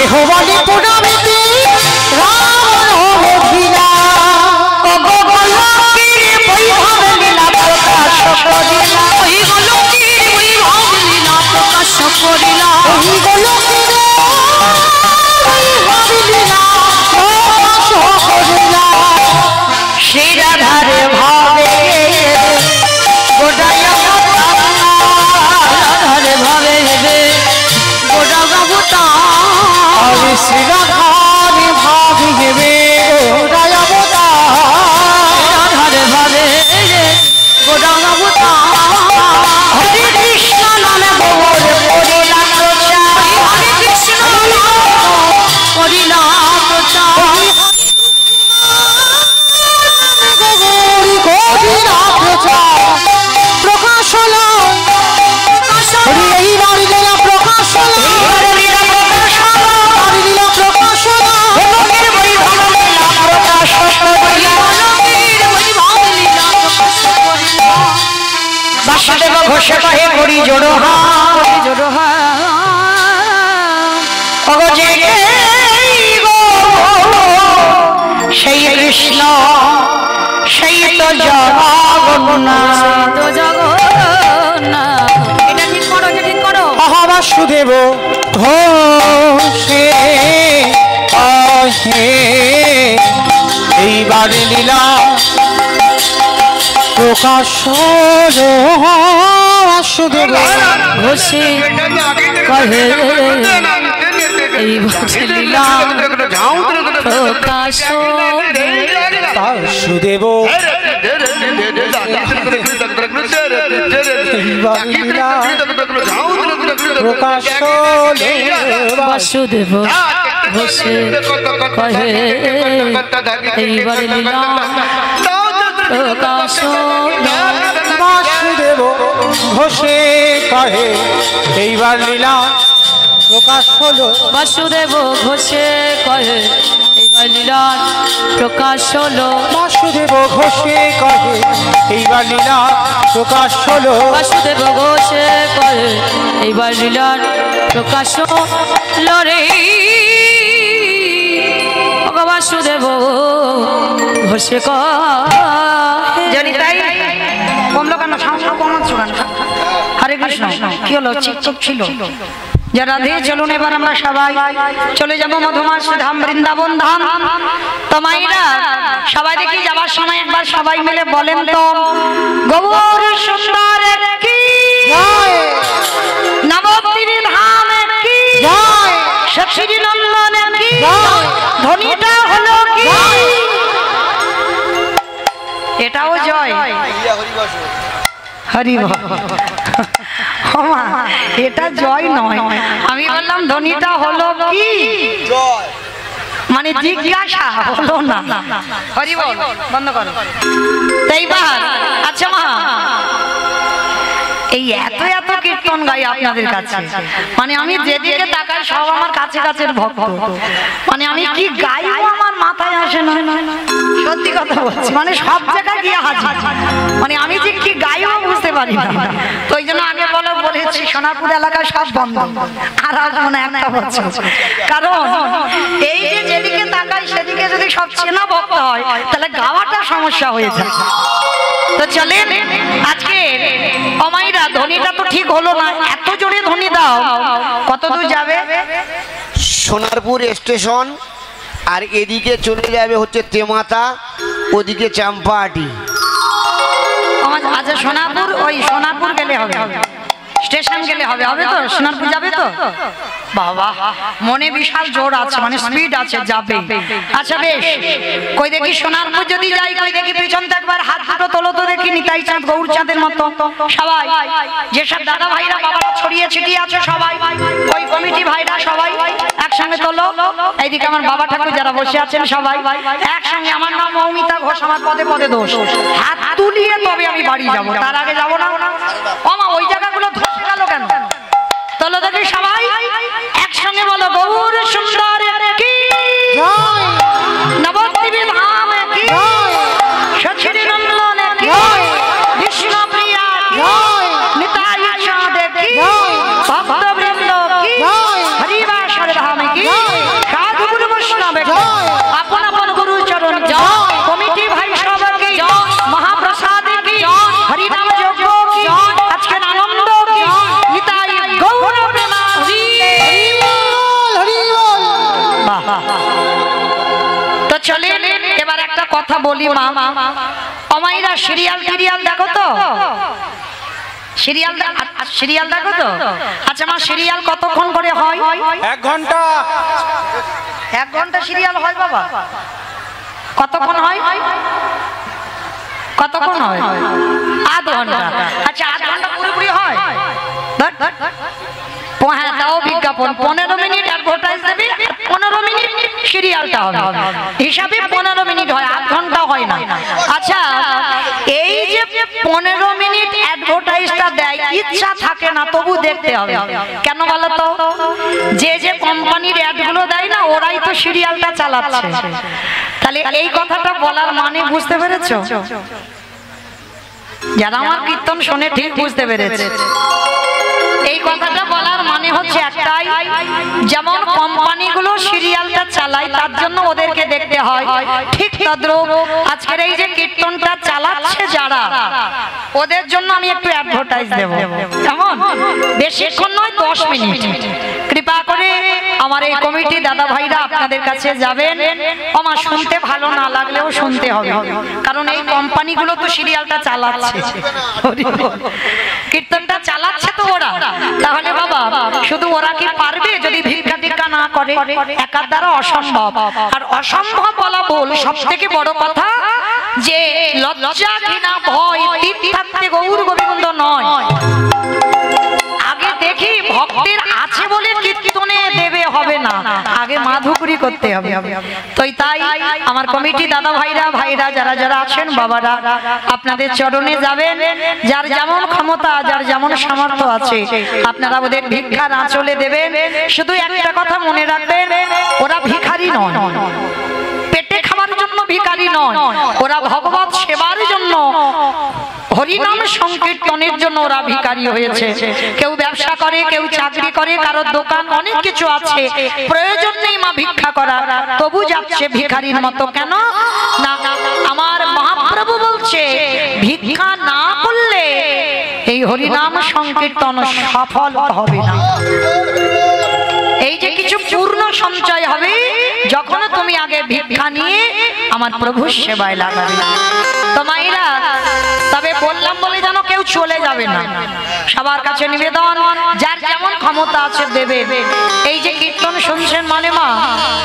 কেহ বলে পুরাণেতে রাম রহিলা কগলকির বৈভব লীলা প্রকাশ করিলা ওই গোলকের বৈভব লীলা প্রকাশ করিলা ওই গোলকের বৈভব লীলা প্রকাশ করিলা শিরাধারে ভাবে গোটায় রাধারে ভাবে হেবে গোটা গাবুতা আমি শ্রীরাধারে ভাবি হেবে গোটায় রাধারে ভাবে গোটা গাবুতা হরে কৃষ্ণ নামে গৌর করিলা প্রচার হরে কৃষ্ণ করিলা প্রচার প্রকাশ হলো এইবার লীলা প্রকাশ হলো লীলা প্রকাশ হলো গোলকের বৈভব লীলা প্রকাশ করিলা বাসুদেব ঘোষ কহে করি জোড়ো অগজে গো সেই কৃষ্ণ সেই তো জগন্নাথ তো জগন্নাথ এটা ঠিক করো এটা ঠিক করো বাসুদেব ঘোষে আহে এইবার লীলা প্রকাশ হলো বাসুদেব ঘোষে কহে এই ভক্তি লীলা প্রকাশ বাসুদেব এইবার লীলা প্রকাশ হলো বাসুদেব ঘোষে কহে এইবার লীলা প্রকাশ বাসুদেব ঘোষে কহে এইবার লীলা প্রকাশ হলো বাসুদেব ঘোষে কহে এইবার লীলা প্রকাশ হলো বাসুদেব ঘোষে কহে এইবার লীলা প্রকাশ হলো বাসুদেব ঘোষে কহে এইবার লীলার প্রকাশ হলো রে বাসুদেব ঘোষে কহে জানি তাই কমলো কেন কমাচ্ছ কেন হরে কৃষ্ণ কি হলো চিকচিক ছিল যারা দিয়ে চলুন এবার আমরা সবাই চলে যাব মধুমাস ধাম বৃন্দাবন ধাম তো মাইরা সবাই দেখি যাবার সময় একবার সবাই মিলে বলেন তো গৌর সুন্দর কি নবদ্বীপ ধাম কি সখী নন্দন কি ধ্বনিটা হলো কি এটাও জয় হরি মা এটা জয় নয় আমি বললাম ধ্বনিটা হলো কি মানে জিজ্ঞাসা হলো না হরি বল বন্ধ করো তাইবার আচ্ছা মা এই এত এত কীর্তন গাই আপনাদের কাছে মানে আমি যেদিকে তাকাই সব আমার কাছে কাছের ভক্ত মানে আমি কি গাইবো আমার মাথায় আসে না সত্যি কথা বলছি মানে সব জায়গায় গিয়ে হাজির মানে আমি যে কি গাইবো বুঝতে পারি না তো ওই জন্য আগে বলেছি সোনারপুর এলাকায় সব বন্ধ আর আজ মনে একটা হচ্ছে কারণ এই যে যেদিকে তাকাই সেদিকে যদি সব চেনা ভক্ত হয় তাহলে গাওয়াটা সমস্যা হয়ে যায় তো চলেন আজকে অমাইরা ধ্বনিটা তো ঠিক হলো না এত জোরে ধ্বনি দাও কত দূর যাবে সোনারপুর স্টেশন আর এদিকে চলে যাবে হচ্ছে তেমাতা ওদিকে চাম্পাহাটি আচ্ছা সোনারপুর ওই সোনারপুর গেলে হবে স্টেশন গেলে হবে হবে তো সোনারপুর যাবে তো বাবা মনে বিশাল জোর আছে মানে স্পিড আছে যাবে আচ্ছা বেশ কই দেখি সোনারপুর যদি যাই কই দেখি পিছন থেকে একবার হাত দুটো তোলো তো দেখি নিতাই চাঁদ গৌর চাঁদের মতো সবাই যেসব দাদা ভাইরা বাবারা ছড়িয়ে ছিটিয়ে আছে সবাই ওই কমিটি ভাইরা সবাই একসঙ্গে তোলো এইদিকে আমার বাবা ঠাকুর যারা বসে আছেন সবাই একসঙ্গে আমার নাম মৌমিতা ঘোষ আমার পদে পদে দোষ হাত তুলিয়ে তবে আমি বাড়ি যাব তার আগে যাব না ওমা ওই জায়গাগুলো ধসে গেল কেন তোলো দেখি সবাই একসঙ্গে বলো গৌর সুন্দর কি নবদ্বীপ ধাম কি সখী নন্দন কি বিষ্ণু প্রিয়া কি নিতাই চাঁদ কি ভক্তবৃন্দ কি হরিবাসর ধাম কি কথা বলি মা, অমাইরা সিরিয়াল দেখো তো? সিরিয়াল দেখো তো? আচ্ছা মা, সিরিয়াল কতক্ষণ করে হয়? 1 ঘন্টা। 1 ঘন্টা সিরিয়াল হয় বাবা? কতক্ষণ হয়? কতক্ষণ হয়? আধ ঘন্টা। আচ্ছা আধ ঘন্টা পুরোপুরি হয়? হ্যাঁ, তাও বিজ্ঞাপন 15 মিনিট অ্যাডভার্টাইজ দেবে, 15 মিনিট সিরিয়ালটা হবে, হিসাবে 15 মিনিট হয়, আধ ঘন্টা হয় না। আচ্ছা, এই যে 15 মিনিট অ্যাডভার্টাইজটা দেয়, ইচ্ছা থাকে না তবু দেখতে হবে। কেন বলো তো? যে কোম্পানির অ্যাডগুলো দেয় না, ওরাই তো সিরিয়ালটা চালাচ্ছে। তাহলে এই কথাটা বলার মানে বুঝতে পেরেছো? যারা আমার কীর্তন শুনে ঠিক বুঝতে পেরেছে। এই কথাটা বলার মানে হচ্ছে একটাই, যেমন কোম্পানিগুলো সিরিয়ালটা চালায় তার জন্য ওদেরকে দেখতে হয়, ঠিক তদ্রূপ আজকের এই যে কীর্তনটা চালাচ্ছে যারা, ওদের জন্য আমি একটু অ্যাডভার্টাইজ দেব। কেমন? বেশিক্ষণ নয়, 10 মিনিট। কৃপা করে আমার এই কমিটি দাদা ভাইরা আপনাদের কাছে যাবেন। আমার শুনতে ভালো না লাগলেও শুনতে হবে, কারণ এই কোম্পানিগুলো তো সিরিয়ালটা চালাচ্ছে, কীর্তনটা চালাচ্ছে তো ওরা। তাহলে বাবা শুধু ওরা কি পারবে যদি ভিক্ষা টিক্ষা না করে? একার দ্বারা অসম্ভব। আর অসম্ভব বলা বল, সব থেকে বড় কথা যে লজ্জা ঘৃণা ভয় তিন থাকতে গৌর গোবিন্দ নয়। আগে দেখি ভক্তের আছে বলে কীর্তনে দেবে হবে না, আগে মাধুকরি করতে হবে। তাই আমার কমিটি দাদা ভাইরা যারা যারা আছেন বাবারা, আপনাদের চরণে যাবেন। যার যেমন ক্ষমতা, যার যেমন সামর্থ্য আছে, আপনারা ওদের ভিক্ষার আঁচলে দেবেন। শুধু একটা কথা মনে রাখবেন, ওরা ভিখারি নয়, পেটে খাবার জন্য ভিখারি নয়, ওরা ভগবত সেবার জন্য, হরিনাম সংকীর্তনের জন্য ওরা ভিখারি হয়েছে। কেউ ব্যবসা করে, কেউ চাকরি করে, কারোর দোকান, অনেক কিছু আছে, প্রয়োজন নেই মা ভিক্ষা করা, তবু যাচ্ছে ভিখারির মতো। কেন না? আমার মহাপ্রভু বলছে ভিক্ষা না করলে এই হরিনাম সংকীর্তন সফল হবে না। এই যে কিছু পূর্ণ সঞ্চয় হবে যখন তুমি আগে ভিক্ষা নিয়ে আমার প্রভুর সেবায় লাগাবে। তো মায়েরা, তবে বললাম বলে যেন কেউ চলে যাবে না, সবার কাছে নিবেদন, যার যেমন ক্ষমতা আছে দেবে। এই যে কীর্তন শুনছেন মানে মা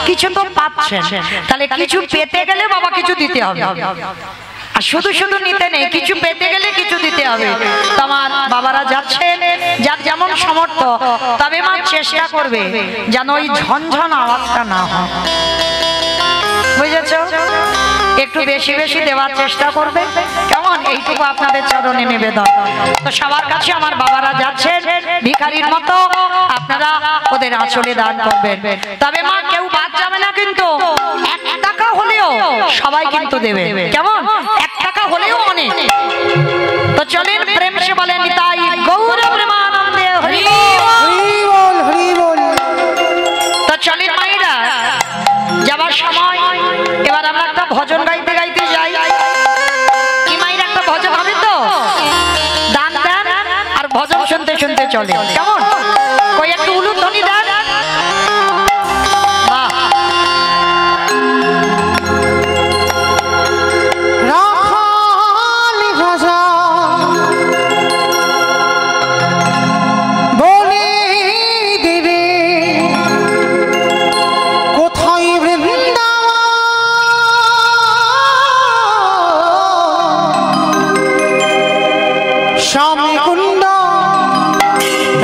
কিছু তো পাচ্ছেন, তাহলে কিছু পেতে গেলে বাবা কিছু দিতে হবে। আর শুধু শুধু নিতে নেই, কিছু পেতে গেলে কিছু দিতে হবে। তোমার বাবারা যাচ্ছেন, যার যেমন সামর্থ্য, তবে মা চেষ্টা করবে যেন ওই ঝনঝন আওয়াজটা না হয়, বুঝেছ? একটু বেশি বেশি দেওয়ার চেষ্টা করবে। কেমন? এইটুকু আপনাদের চরণে নিবেদন। তো সবার কাছে আমার বাবারা যাচ্ছেন ভিখারির মতো, আপনারা ওদের আঁচলে দান করবেন। তবে মা কেউ বাদ যাবে না, কিন্তু 1 টাকা হলেও সবাই কিন্তু দেবে। কেমন? 1 টাকা হলেও অনেক। তো চলেন প্রেম সে বলেন নিতাই গৌর প্রেমানন্দে হরি বল, হরি বল। তো চলেন মায়েরা, যাবার সময় এবার আমরা একটা ভজন গাইতে গাইতে যাই। কি মায়ের একটা ভজন হবে তো? দান দেন আর ভজন শুনতে শুনতে চলে। কেমন? কই একটু উলুধ্বনি দেন।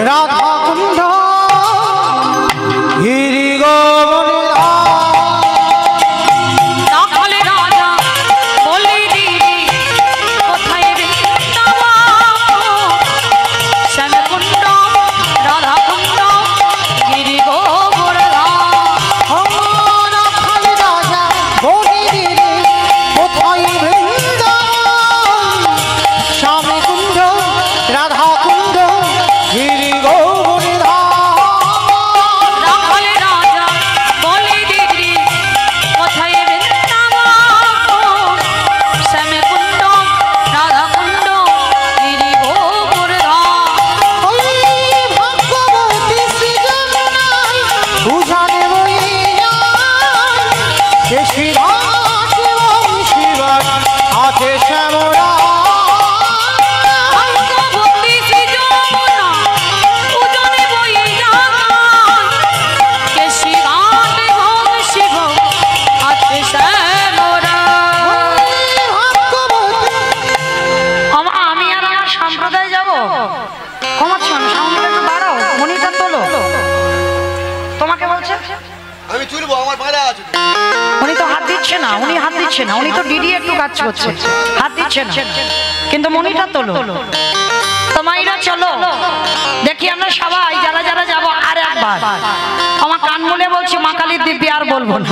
রাধা তোমাকে বলছে? আমি চুলবো, আমার বাঁধা আছে। উনি তো হাত দিচ্ছে না, উনি হাত দিচ্ছে না, উনি তো ডিডি একটু কাজ করছে, হাত দিচ্ছে না, কিন্তু মনিটা তোলো। তো মাইরা চলো দেখি আমরা সবাই যারা যারা যাবো আর একবার আমার কান মুলে বলছি মা কালীর দিব্যি আর বলবো না।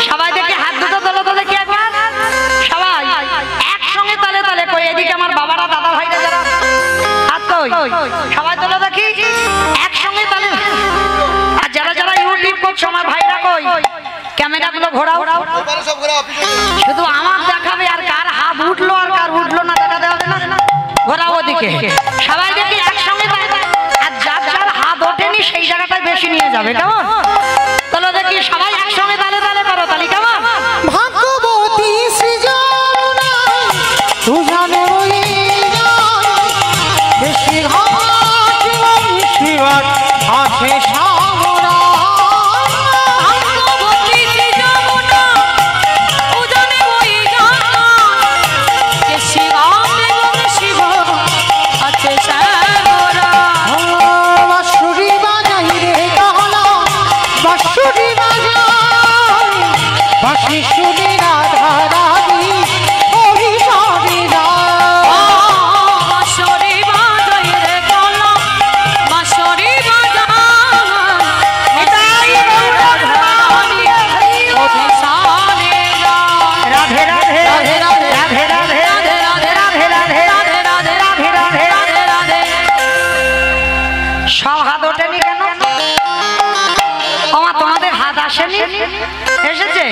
সবাই দেখি হাত দুটো তোলো তো দেখি একবার সবাই একসঙ্গে তালে তালে কই। এদিকে আমার বাবারা দাদা ভাইরা যারা হাত কই সবাই তোলো দেখি একসঙ্গে তালে। আর যারা যারা ইউটিউব করছো আমার ভাইরা কই ক্যামেরা গুলো ঘোরাও, শুধু আমার দেখাবে আর কার হাত উঠলো আর কার উঠলো না দেখাতে হবে না। ঘোরাও ওদিকে সবাই দেখি একসঙ্গে, আর যার যার হাত ওঠেনি সেই জায়গাটায় বেশি নিয়ে যাবে। কেমন? চলো দেখি সবাই একসঙ্গে তালে তালে করো তালি। কেমন? ভাগ্যবতী সৃজনা সুজানে বেশি ঘাট শিবার আছে সামরা। বাঁশুরি বাজাই রে কালা বাঁশুরি বাজাই, বাঁশি শুনে রাধা রানী অভিসারে রাধে রাধে রাধে রাধে রাধে রাধে রাধে রাধে রাধে রাধে রাধে রাধে। সব হাত ওঠেনি কেন? আমার তোমাদের হাত আসেনি? এসেছে?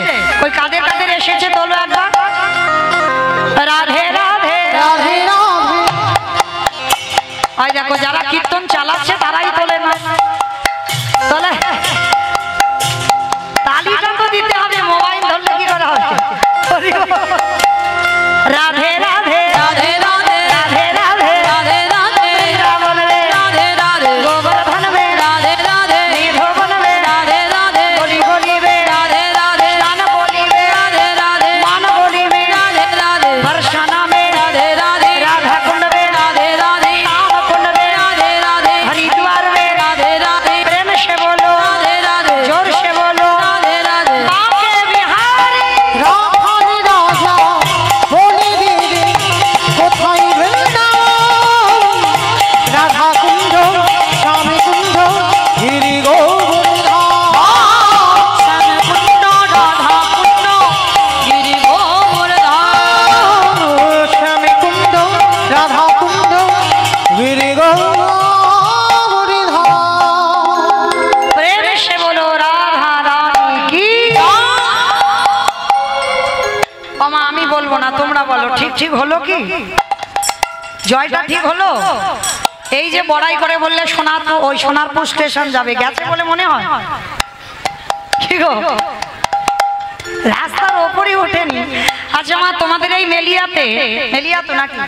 ওই কাদের কাদের এসেছে তোলো একবার। রাধে রাধে রাধে রাধে। ওই দেখো যারা কীর্তন চালাচ্ছে তারাই তোলে না, তোলে। তালিটা তো দিতে হবে, মোবাইল ধরলে কি করা হবে? রাধে রাধে রাধে রাধে রাধে রাধে রাধে রাধে রাবণ রে রাধে রাধে গোবর্ধন রে রাধে রাধে নিধবন রে রাধে রাধে বলি বলিবে রাধে রাধে স্নান বলিবে রাধে রাধে মান বলিবে রাধে রাধে বর্ষণা মে রাধে রাধে রাধা কুণ্ড রে রাধে রাধে श्याम कुंड रे राधे राधे हरिद्वार रे राधे राधे प्रेम से बोलो राधे राधे जोर से बोलो राधे राधे बाके बिहारी রাধার রাজা বলে দেবে কোথায় বৃন্দাবন, রাধা কুণ্ড শ্যামে কুণ্ড গিরি শ্যামে কুণ্ড রাধা কুণ্ড গিরি प्रेम से बोलो राधा रानी की। মামা আমি বলবো না, তোমরা বলো ঠিক ঠিক হলো কি? জয়টা ঠিক হলো? এই যে বড়াই করে বললে সোনারপুর, ওই সোনারপুর স্টেশন যাবে, গেছে বলে মনে হয়? কি গো, রাস্তার ওপরই ওঠেনি। আচ্ছা মা তোমাদের এই মেলিয়াতে, মেলিয়া তো নাকি?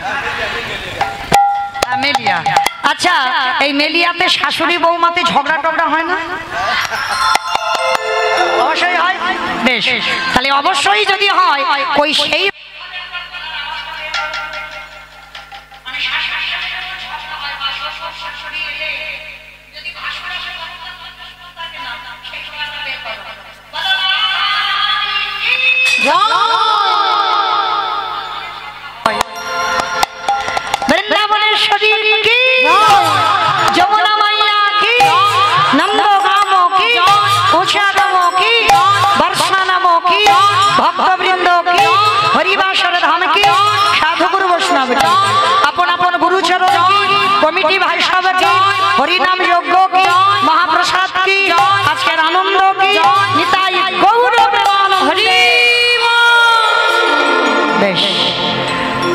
মেলিয়া। আচ্ছা এই মেলিয়াতে শাশুড়ি বৌমাতে ঝগড়া টগড়া হয় না? অবশ্যই হয়। বেশ, তাহলে অবশ্যই যদি হয় ওই সেই বৃন্দাবনেশ্বরী কি, যমুনা মাইয়া কি, নন্দগামো কি, উষাগামো কি, বর্ষানামো কি, ভক্তবৃন্দ কি, হরিবাসর ধাম কি, সাধুগুরু বৈষ্ণব কি, আপন আপন গুরুচরণ কি, কমিটি ভাই সব কি, হরিনাম যজ্ঞ কি, মহাপ্রসাদ কি, আজকের আনন্দ কি, নিতাই গৌর প্রেমানন্দ হরি। বেশ,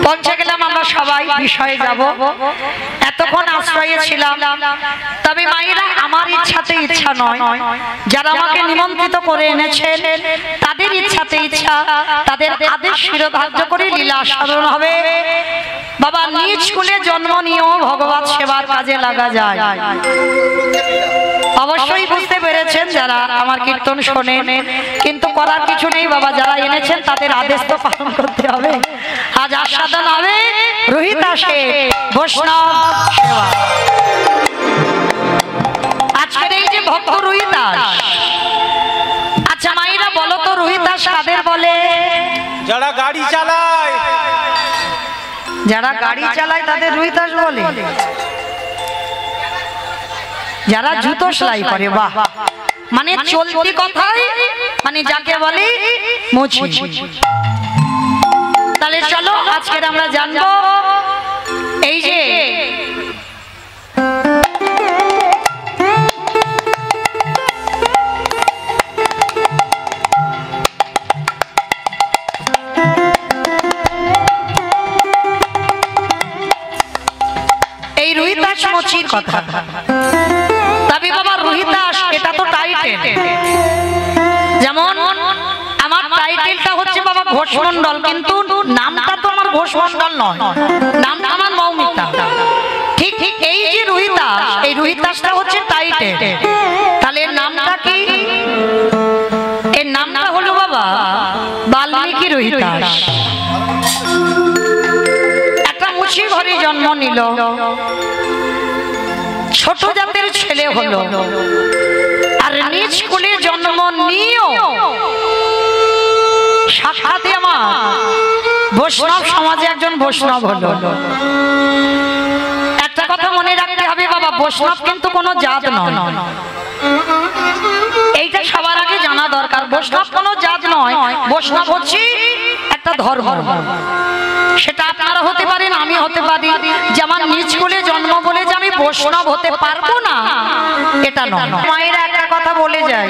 পৌঁছে গেলাম আমরা সবাই বিষয়ে যাব। এতক্ষণ আশ্রয়ে ছিলাম, তবে মায়েরা আমার ইচ্ছাতে ইচ্ছা নয়, যারা আমাকে নিমন্ত্রিত করে এনেছেন তাদের ইচ্ছাতে ইচ্ছা, তাদের আদেশ শিরোধার্য করে লীলা সাধন হবে। বাবা নিজ কুলে জন্ম নিয়েও ভগবত সেবার কাজে লাগা যায়। অবশ্যই বুঝতে পেরেছেন যারা আমার কীর্তন শোনেন, কিন্তু করার কিছু নেই বাবা, যারা এনেছেন তাদের আদেশ তো পালন করতে হবে। আজ আস্বাদন হবে রোহিত আসে বৈষ্ণব সেবা। আজকের এই যে ভক্ত রুহিদাস। আচ্ছা মায়েরা বলো তো রুহিদাস কাদের বলে? যারা গাড়ি চালায়, যারা গাড়ি চালায় তাদের রুহিদাস বলে। যারা জুতো সেলাই করে, বাহ, মানে চলতি কথাই মানে যাকে বলে মুচি। তাহলে চলো আজকের আমরা জানবো এই যে এই রুহিদাস মুচির কথা। তবে বাবা রুহিদাস এটা তো টাইটেল, যেমন আমার টাইটেলটা হচ্ছে বাবা ঘোষমণ্ডল, কিন্তু নামটা তো আমার ঘোষমণ্ডল নয়, নামটা আমার মৌমিতা। ঠিক ঠিক এই যে রুহিদাস, এই রুহিদাসটা হচ্ছে টাইটেল। তাহলে এর নামটা কি? এর নামটা হলো বাবা বাল্মীকি রুহিদাস। একটা মুচি ঘরে জন্ম নিল, ছোট জাতের ছেলে হলো, আর নিজ কুলে জন্ম নিয়েও সাক্ষাতে আমার বৈষ্ণব সমাজে একজন বৈষ্ণব হলো। একটা কথা মনে রাখতে হবে বাবা, বৈষ্ণব কিন্তু কোনো জাত নয়, এইটা সবার আগে জানা দরকার। বৈষ্ণব কোনো জাত নয়, বৈষ্ণব হচ্ছে একটা ধর্ম। সেটা আপনারা হতে পারেন, আমি হতে পারি। যেমন নিজ কুলে জন্ম বলে যে আমি বৈষ্ণব হতে পারবো না, এটা নয়। মায়েরা একটা কথা বলে যায়,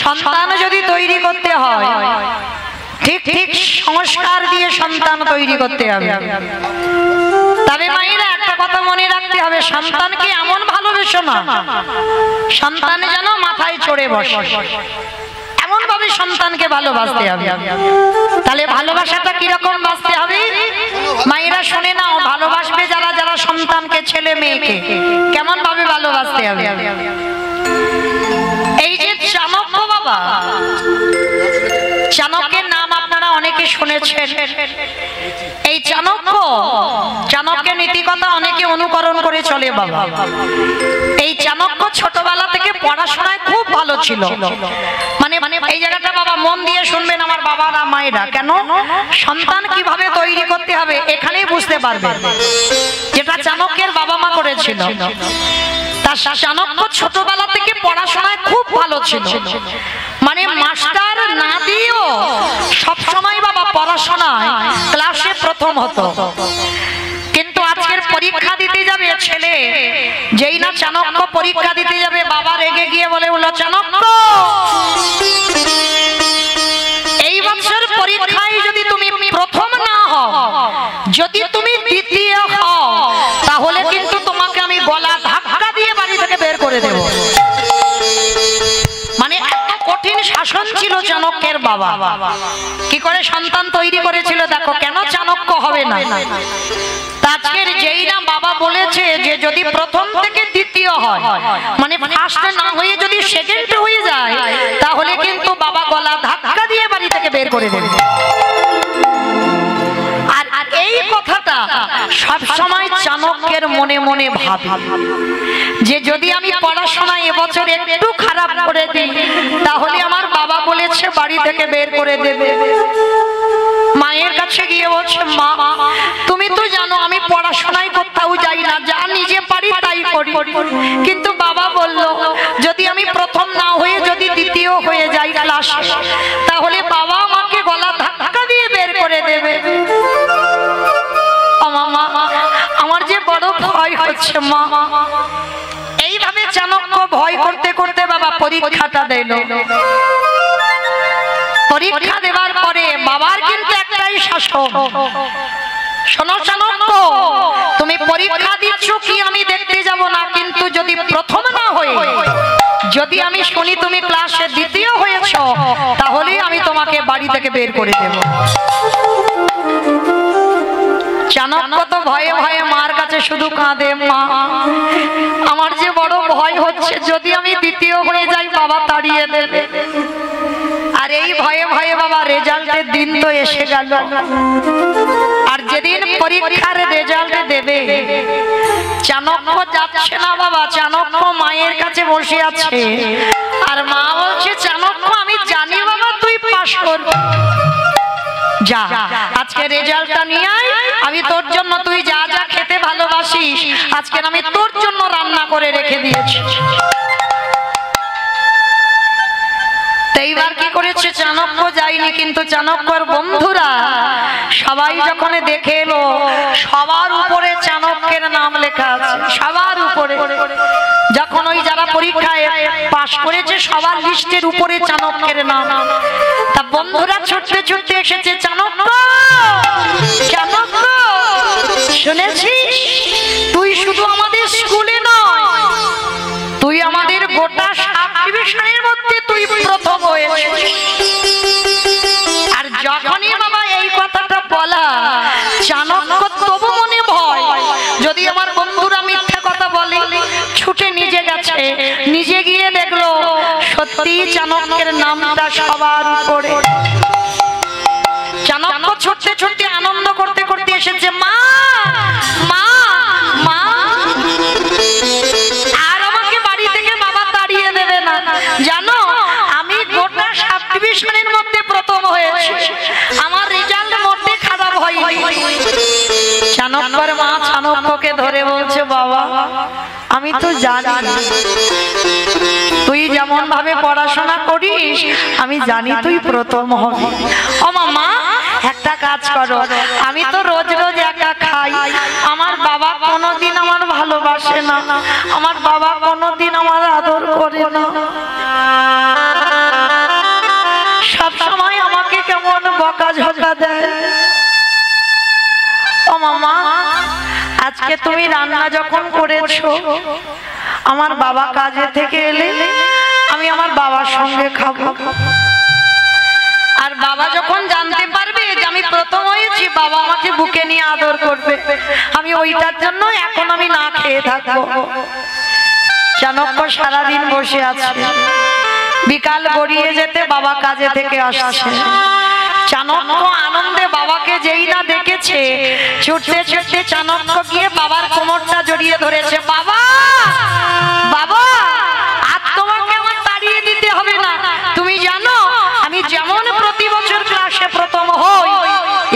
সন্তান যদি তৈরি করতে হয় ঠিক ঠিক সংস্কার দিয়ে সন্তান তৈরি করতে হবে। তবে মায়েরা একটা কথা মনে রাখতে হবে, সন্তানকে এমন ভালোবেসো না সন্তান যেন মাথায় চড়ে বসে, এমন ভাবে সন্তানকে ভালোবাসতে হবে। তাহলে ভালোবাসাটা কিরকম বাসতে হবে মায়েরা শুনে নাও। ভালোবাসবে যারা যারা সন্তানকে, ছেলে মেয়েকে, কেমন ভাবে ভালোবাসতে হবে? এই যে চাণক্য বাবা, চাণক্যের নাম আপনারা অনেকে শুনেছেন। এই চাণক্যের নীতিকথা অনেকে অনুকরণ করে চলে বাবা। এই চাণক্য ছোটবেলা থেকে পড়াশোনায় খুব ভালো ছিল। মানে এই জায়গাটা বাবা মন দিয়ে শুনবেন আমার বাবারা মায়েরা, কেন সন্তান কিভাবে তৈরি করতে হবে এখানেই বুঝতে পারবে, যেটা চাণক্যের বাবা মা করেছিল। তার চাণক্য ছোটবেলা থেকে পড়াশোনায় খুব ভালো ছিল, মানে মাস্টার না দিয়েও সবসময় বাবা পড়াশোনায় ক্লাসে প্রথম হতো। কিন্তু আজকের পরীক্ষা দিতে যাবে ছেলে, যেই না চাণক্য পরীক্ষা দিতে যাবে বাবা রেগে গিয়ে বলে উঠল, চাণক্য এই বছর পরীক্ষায় যদি তুমি প্রথম না হও, যদি তুমি দ্বিতীয় হও, তাহলে কিন্তু তোমাকে আমি গলা ধাক্কা দিয়ে বাড়ি থেকে বের করে দেব। মানে এত কঠিন শাসন ছিল চাণক্যের বাবা। কি করে সন্তান তৈরি করেছিল দেখো, কেন চাণক্য হবে না? আজকের যেই না বাবা বলেছে যে যদি প্রথম থেকে দ্বিতীয় হয়, মানে ফার্স্ট না হয়ে যদি সেকেন্ড হয়ে যায়, তাহলে কিন্তু বাবা গলা ধাক্কা দিয়ে বাড়ি থেকে বের করে দেবে। আর এই কথাটা সব সময় চাণক্যের মনে মনে ভাবে যে যদি আমি পড়াশোনা এবছর একটু খারাপ করে দিই, তাহলে আমার বাবা বলেছে বাড়ি থেকে বের করে দেবে। মায়ের কাছে গিয়ে বলছে, মা তুমি তো জানো আমি পড়াশোনায় কোথাও যাই না, যা নিজে পারি তাই করি। কিন্তু বাবা বলল যদি আমি প্রথম না হয়ে যদি দ্বিতীয় হয়ে যাই ক্লাসে, তাহলে বাবা আমাকে গলা ধাক্কা দিয়ে বের করে দেবে। আমার যে বড় ভয় হচ্ছে মা। এইভাবে চাণক্য ভয় করতে করতে বাবা পরীক্ষাটা দিল। পরীক্ষা দেওয়ার পরে বাবার কিন্তু একটাই শাসন, শোনো চাণক্য তুমি পরীক্ষা দিচ্ছ কি আমি দেখতে যাব না, কিন্তু যদি প্রথম না হয়ে যদি আমি শুনি তুমি ক্লাসে দ্বিতীয় হয়েছ, তাহলে আমি তোমাকে বাড়ি থেকে বের করে দেব। চাণক্য তো ভয়ে ভয়ে মার কাছে শুধু কাঁদে, মা আমার যে বড় ভয় হচ্ছে যদি আমি দ্বিতীয় হয়ে যাই বাবা তাড়িয়ে দেবে। আর এই ভয়ে ভয়ে বাবা রেজাল্টের দিন তো এসে গেল। আর যে যেদিন পরীক্ষার রেজাল্ট দেবে চাণক্য যাচ্ছে না বাবা, চাণক্য মায়ের কাছে বসে আছে আর মা বলছে চাণক্য আমি জানি বাবা তুই পাস করবি, যা আজকে রেজাল্টটা নিয়ে আয়, আমি তোর জন্য তুই যা যা খেতে ভালোবাসিস আজকে আমি তোর জন্য রান্না করে রেখে দিয়েছি। এইবার কি করেছে চাণক্য যায়নি, কিন্তু চাণক্যর বন্ধুরা সবাই যখন দেখে এলো সবার উপরে চাণক্যের নাম লেখা আছে, সবার উপরে। যখন ওই যারা পরীক্ষায় পাশ করেছে সবার লিস্টের উপরে চাণক্যের নাম, তা বন্ধুরা ছুটতে ছুটতে এসেছে, চাণক্য চাণক্য শুনেছিস তুই শুধু আমাদের স্কুলে নয় তুই আমাদের গোটা সাব ডিভিশনের মধ্যে তুই প্রথম হয়েছিস। আর যখনই বাবা এই কথাটা বলা চাণক্য তবু মনে ভয় যদি আমার বন্ধুরা মিথ্যা কথা বলে, ছুটে নিজে গেছে, নিজে গিয়ে দেখলো সত্যি চাণক্যের নামটা সবার উপরে। চাণক্য ছুটতে ছুটতে আনন্দ করতে করতে এসেছে, মা মা মা আর আমাকে বাড়ি থেকে বাবা তাড়িয়ে দেবে না, জানো আমি গোটা সাব ডিভিশনের মধ্যে প্রথম হয়েছি, আমার রেজাল্ট মোটে খারাপ হয়নি। চাণক্যর মা চাণক্যকে ধরে বলছে, বাবা আমি তো জানি তুই যেমন ভাবে পড়াশোনা করিস আমি জানি তুই প্রথম হবি। ও মা একটা কাজ করো, আমি তো রোজ রোজ একা খাই, আমার বাবা কোনোদিন আমার ভালোবাসে না, আমার বাবা কোনোদিন আমার আদর করে না, সব সময় আমাকে কেমন বকাঝকা দেয়। ও মামা আজকে তুমি রান্না যখন করেছো আমার বাবা কাজে থেকে এলে আমি আমার বাবার সঙ্গে খাবো, আর বাবা যখন জানতে পারবে যে আমি প্রথম হয়েছি বাবা আমাকে বুকে নিয়ে আদর করবে, আমি ওইটার জন্য এখন আমি না খেয়ে থাকবো। চাণক্য সারাদিন বসে আছে, বিকাল গড়িয়ে যেতে বাবা কাজে থেকে আসছে। চাণক্য আনন্দে বাবাকে যেই না দেখেছে ছুটতে ছুটতে চাণক্য গিয়ে বাবার কোমরটা জড়িয়ে ধরেছে, বাবা বাবা আর তোমাকে আমার তাড়িয়ে দিতে হবে না, তুমি জানো আমি যেমন প্রতি বছর ক্লাসে প্রথম হই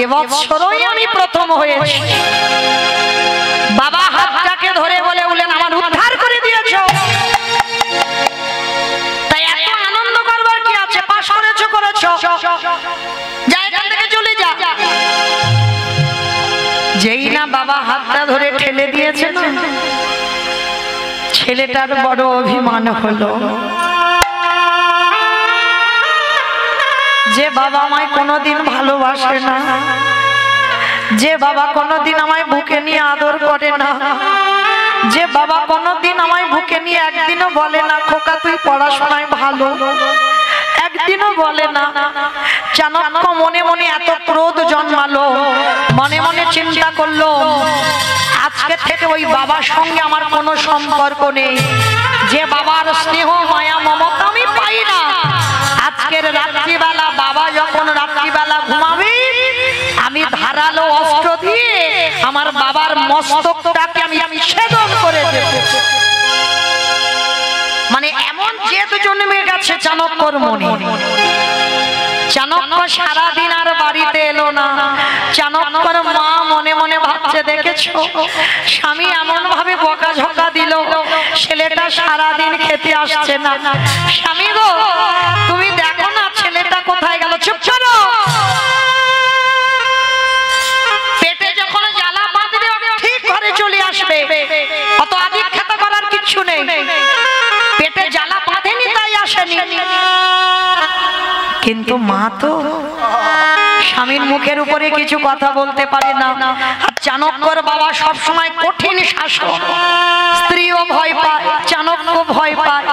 এবছরই আমি প্রথম হয়েছি। বাবা হাতটাকে ধরে বলে বলেন আমার উদ্ধার করে দিয়েছো, তাই এত আনন্দ করবার কি আছে, পাশ করেছো করেছো, যা এখান থেকে চলে যা। যেই না বাবা হাতটা ধরে ঠেলে দিয়েছে না ছেলেটার বড় অভিমান হলো যে বাবা আমায় কোনোদিন ভালোবাসে না, যে বাবা কোনোদিন আমায় বুকে নিয়ে আদর করে না, যে বাবা কোনোদিন আমায় বুকে নিয়ে একদিনও বলে না খোকা তুই পড়াশোনায় ভালো, একদিনও বলে না। চাণক্য মনে মনে এত ক্রোধ জন্মালো, মনে মনে চিন্তা করলো আজকে থেকে ওই বাবার সঙ্গে আমার কোনো সম্পর্ক নেই, যে বাবার স্নেহ মায়া মমতা আমি পাই না। আজকের রাত্রিবেলা বাবা যখন রাত্রিবেলা ঘুমাবে আমি ধারালো অস্ত্র দিয়ে আমার বাবার মস্তকটাকে আমি ছেদন করে দেব। মানে এমন জেদ জন্মে গেছে চাণক্যর মনে। চাণক্য সারাদিন আর বাড়িতে এলো না। চাণক্যর মা মনে মনে ভাবছে দেখেছো স্বামী এমন ভাবে বকাঝকা দিল, ছেলেটা সারাদিন খেতে আসছে না। স্বামী গো তুমি দেখো না ছেলেটা কোথায় গেল, চুপ করো। পেটে যখন জ্বালা বাঁধবে ঠিক ঘরে চলে আসবে, অত আদিক্ষেতা করার কিচ্ছু নেই। পেটে জ্বালা বাঁধেনি তাই আসেনি। কিন্তু মা তো স্বামীর মুখের উপরে কিছু কথা বলতে পারে না। আর চাণক্যর বাবা সব সময় কঠিন শাসক, স্ত্রীও ভয় পায়, চাণক্য ভয় পায়।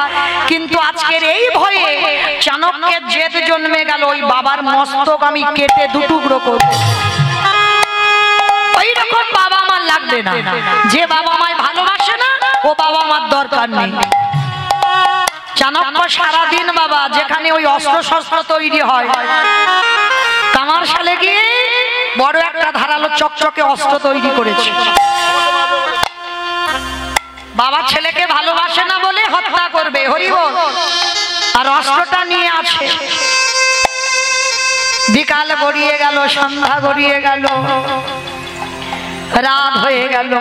কিন্তু আজকের এই ভয়ে চাণক্যের জেদ জন্মে গেল ওই বাবার মস্তক আমি কেটে দুটুকরো করব। ওই রকম বাবা আমার লাগবে না, যে বাবা আমায় ভালোবাসে না ও বাবা আমার দরকার নেই। চাণক্য সারাদিন বাবা যেখানে ওই অস্ত্র শস্ত্র তৈরি হয় কামারশালে গিয়ে বড় একটা ধারালো চকচকে অস্ত্র তৈরি করেছে। বাবা ছেলেকে ভালোবাসে না বলে হত্যা করবে, হরিবল, আর অস্ত্রটা নিয়ে আছে। বিকাল গড়িয়ে গেল, সন্ধ্যা গড়িয়ে গেল, রাত হয়ে গেল,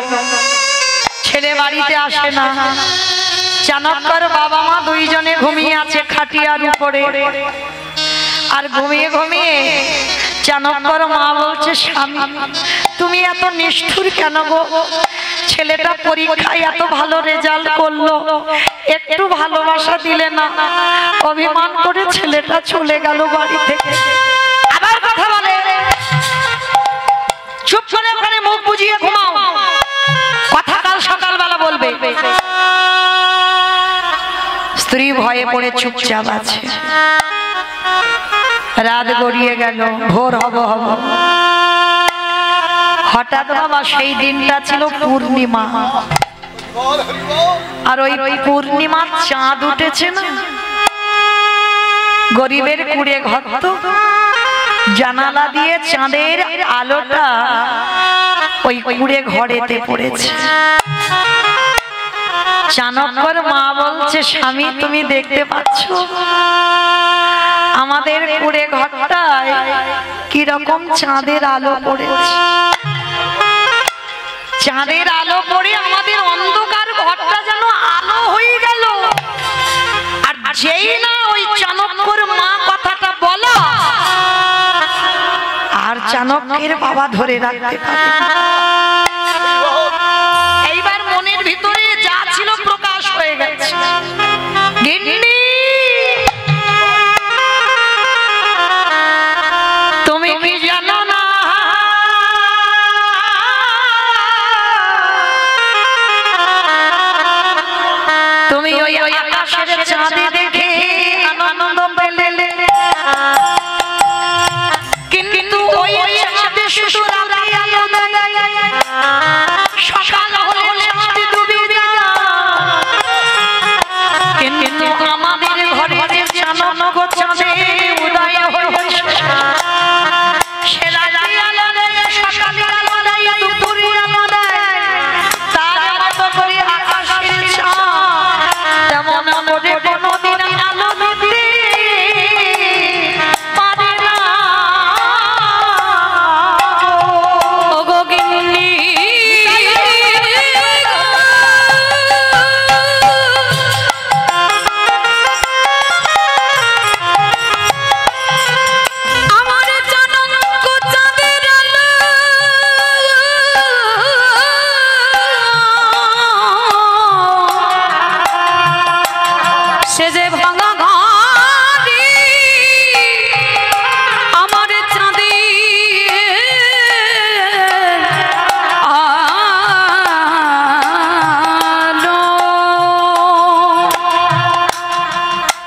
ছেলে বাড়িতে আসে না। চাণক্যর বাবা মা দুইজনে ঘুমিয়ে আছে খাটিয়ার উপরে। আর ঘুমিয়ে ঘুমিয়ে চাণক্যর মা বলছে, স্বামী তুমি এত নিষ্ঠুর কেন গো? ছেলেটা পরীক্ষায় এত ভালো রেজাল্ট করলো, একটু ভালোবাসা দিলে না? অভিমান করে ছেলেটা চলে গেল বাড়ি থেকে। আবার কথা বলে, চুপ করে ওখানে মুখ বুজিয়ে ঘুমাও, কথা কাল সকালবেলা বলবে। স্ত্রী ভয়ে পড়ে চুপচাপ আছে। রাত গড়িয়ে গেল, ভোর হব। হঠাৎ বাবা সেই দিনটা ছিল পূর্ণিমা, আর ওই পূর্ণিমার চাঁদ উঠেছে না। গরিবের কুড়ে ঘর তো, জানালা দিয়ে চাঁদের আলোটা ওই কুড়ে ঘরেতে পড়েছে। চাণক্যর মা বলছে, স্বামী তুমি দেখতে পাচ্ছ আমাদের কুড়ে ঘরটায় কিরকম চাঁদের আলো পড়েছে? চাঁদের আলো পড়ে আমাদের অন্ধকার ঘরটা যেন আলো হয়ে গেল। আর যেই না ওই চাণক্যর মা কথাটা বলা, আর চাণক্যের বাবা ধরে রাখতে পারে। এইবার মনের ভিতরে যা ছিল প্রকাশ হয়ে গেছে। গিন্নি তুমি কি জানো না তুমি ওই আকাশের চাঁদে দেখে আনন্দ পেলে, কিন্তু ওই চাঁদে শুধু রাতে আলো দেয়, সকাল হলে চাঁদ ডুবে যায়। কিন্তু আমাদের ঘরে যে চাণক্য চাঁদে উদয় হয়েছে, সে রাতে আলো দেয়, সকালে আলো দেয়, দুপুরে আলো দেয়। তার মতো করে আকাশের চাঁদ তেমন করে কোনোদিন আলো দিতে পারে না। ওগো গিন্নি আমার চাণক্য চাঁদের আলো সে যে ভাঙা ঘাটি আমার চাঁদে আলো।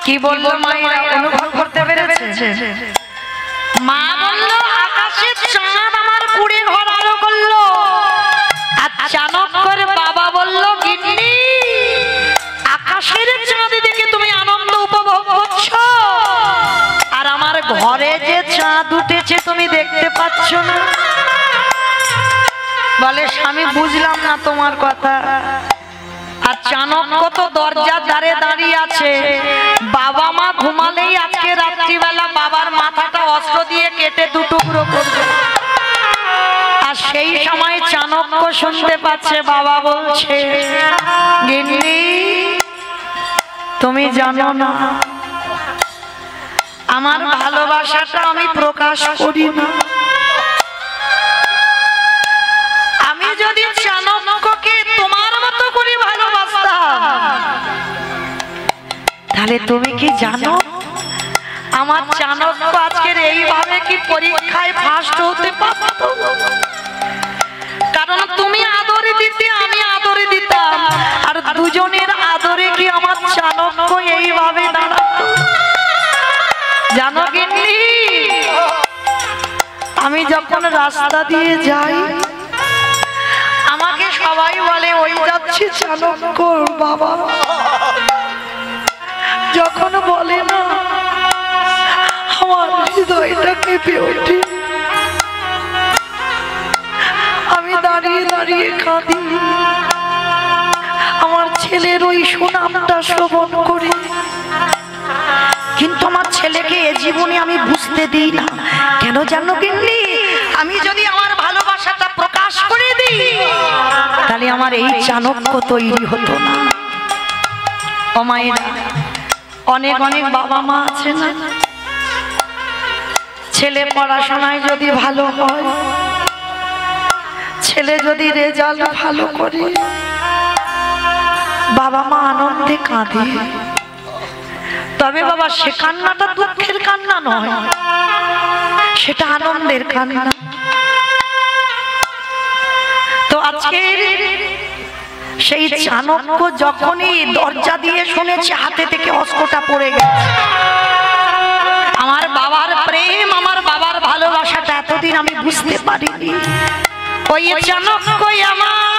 কি বলবো মায়েরা, অনুভব করতে পেরেছে? মা বললো আকাশের চাঁদ আমার কুড়ে ঘর আলো করলো। আর চাণক্যর বাবা বলল, গিন্নি আকাশের চাঁদ দেখে তুমি আনন্দ উপভোগ করছো, আর আমার ঘরে যে চাঁদ উঠেছে তুমি দেখতে পাচ্ছ না। বলে, স্বামী বুঝলাম না তোমার কথা। আর চাণক্য তো দরজার ধারে দাঁড়িয়ে আছে। বাবা মা ঘুমালেই আজকে রাত্রিবেলা বাবার মাথাটা অস্ত্র দিয়ে কেটে দুটুকরো করবে। আর সেই সময় চাণক্য শুনতে পাচ্ছে বাবা বলছে, গিন্নি তুমি জানো না আমার ভালোবাসাটা আমি প্রকাশ করি না। আমি যদি চাণক্যকে তোমার মতো করে ভালোবাসতাম, তাহলে তুমি কি জানো আমার চাণক্য আজকের এইভাবে কি পরীক্ষায় ফার্স্ট হতে পারতো? কারণ তুমি আদরে দিতে, আমি আদরে দিতাম, আর দুজনের আদরে কি আমার চাণক্য এইভাবে দাঁড়াতো? জানো গিন্নি, আমি যখন রাস্তা দিয়ে যাই আমাকে সবাই বলে ওই যাচ্ছি চাণক্যর বাবা। যখন বলে না আমার হৃদয়টা কেঁপে ওঠে। শ্রবণ করি, কিন্তু আমার ছেলেকে এ জীবনে আমি বুঝতে দিই না। কেন জানো গিন্নি? আমি যদি আমার ভালোবাসাটা প্রকাশ করে দিই তাহলে আমার এই চাণক্য তৈরি হতো না। ও মায়েরা, অনেক অনেক বাবা মা আছে না, ছেলে পড়াশোনায় যদি ভালো হয়, ছেলে যদি রেজাল্ট ভালো করে, বাবা মা আনন্দে কাঁদে। তবে বাবা সে কান্নাটা দুঃখের কান্না নয়, সেটা আনন্দের কান্না। তো আজকে সেই চাণক্য যখনই দরজা দিয়ে শুনেছে হাতে থেকে অস্ত্রটা পড়ে গেছে, আমার বাবার প্রেম, আমার বাবার ভালোবাসাটা এতদিন আমি বুঝতে পারিনি। ওই চাণক্য আমার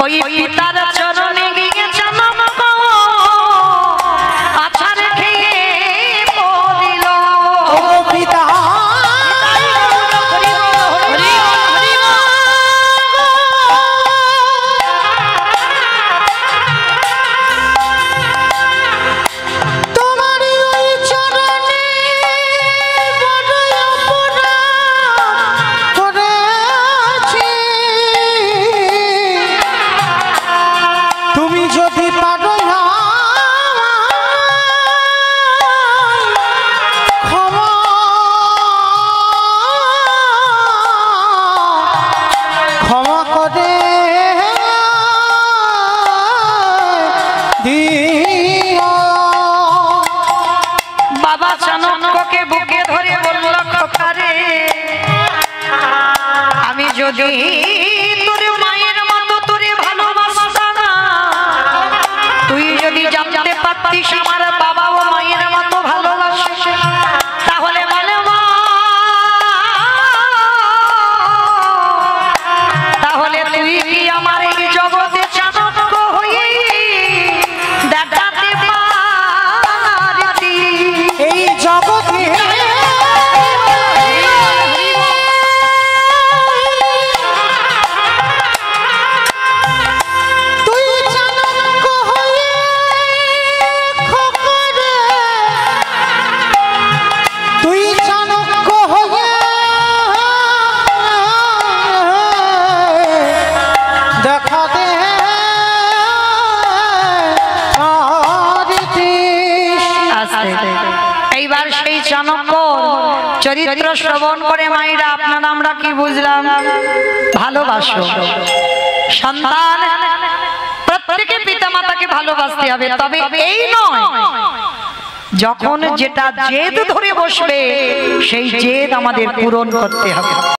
ওই পিতার চরণে গিয়ে চাণক্য আছাড় খেয়ে পড়িল। ও পিতা বাবা চাণক্যকে বুকে ধরে বলল, খোকারে, আমি যদি তোর মায়ের মতো তোরে ভালোবাসতাম না, তুই যদি জানতে পারতিস আমার বাবা ও মায়ের মতো ভালোবাসে, তাহলে বলে মা, তাহলে তুই কি আমার এই জগতে চাণক্য হয়ে দেখাতে পারতি? এই জগতে তুই চাণক্য হয়ে খোকরে, তুই চাণক্য হয়ে দেখাতে এইবার সেই চাণক্য চরিত্র শ্রবণ করে মায়েরা আপনারা আমরা কি বুঝলাম? ভালোবাসো সন্তান, প্রত্যেকে পিতা মাতাকে ভালোবাসতে হবে, তবে এই নয় যখন যেটা জেদ ধরে বসবে সেই জেদ আমাদের পূরণ করতে হবে।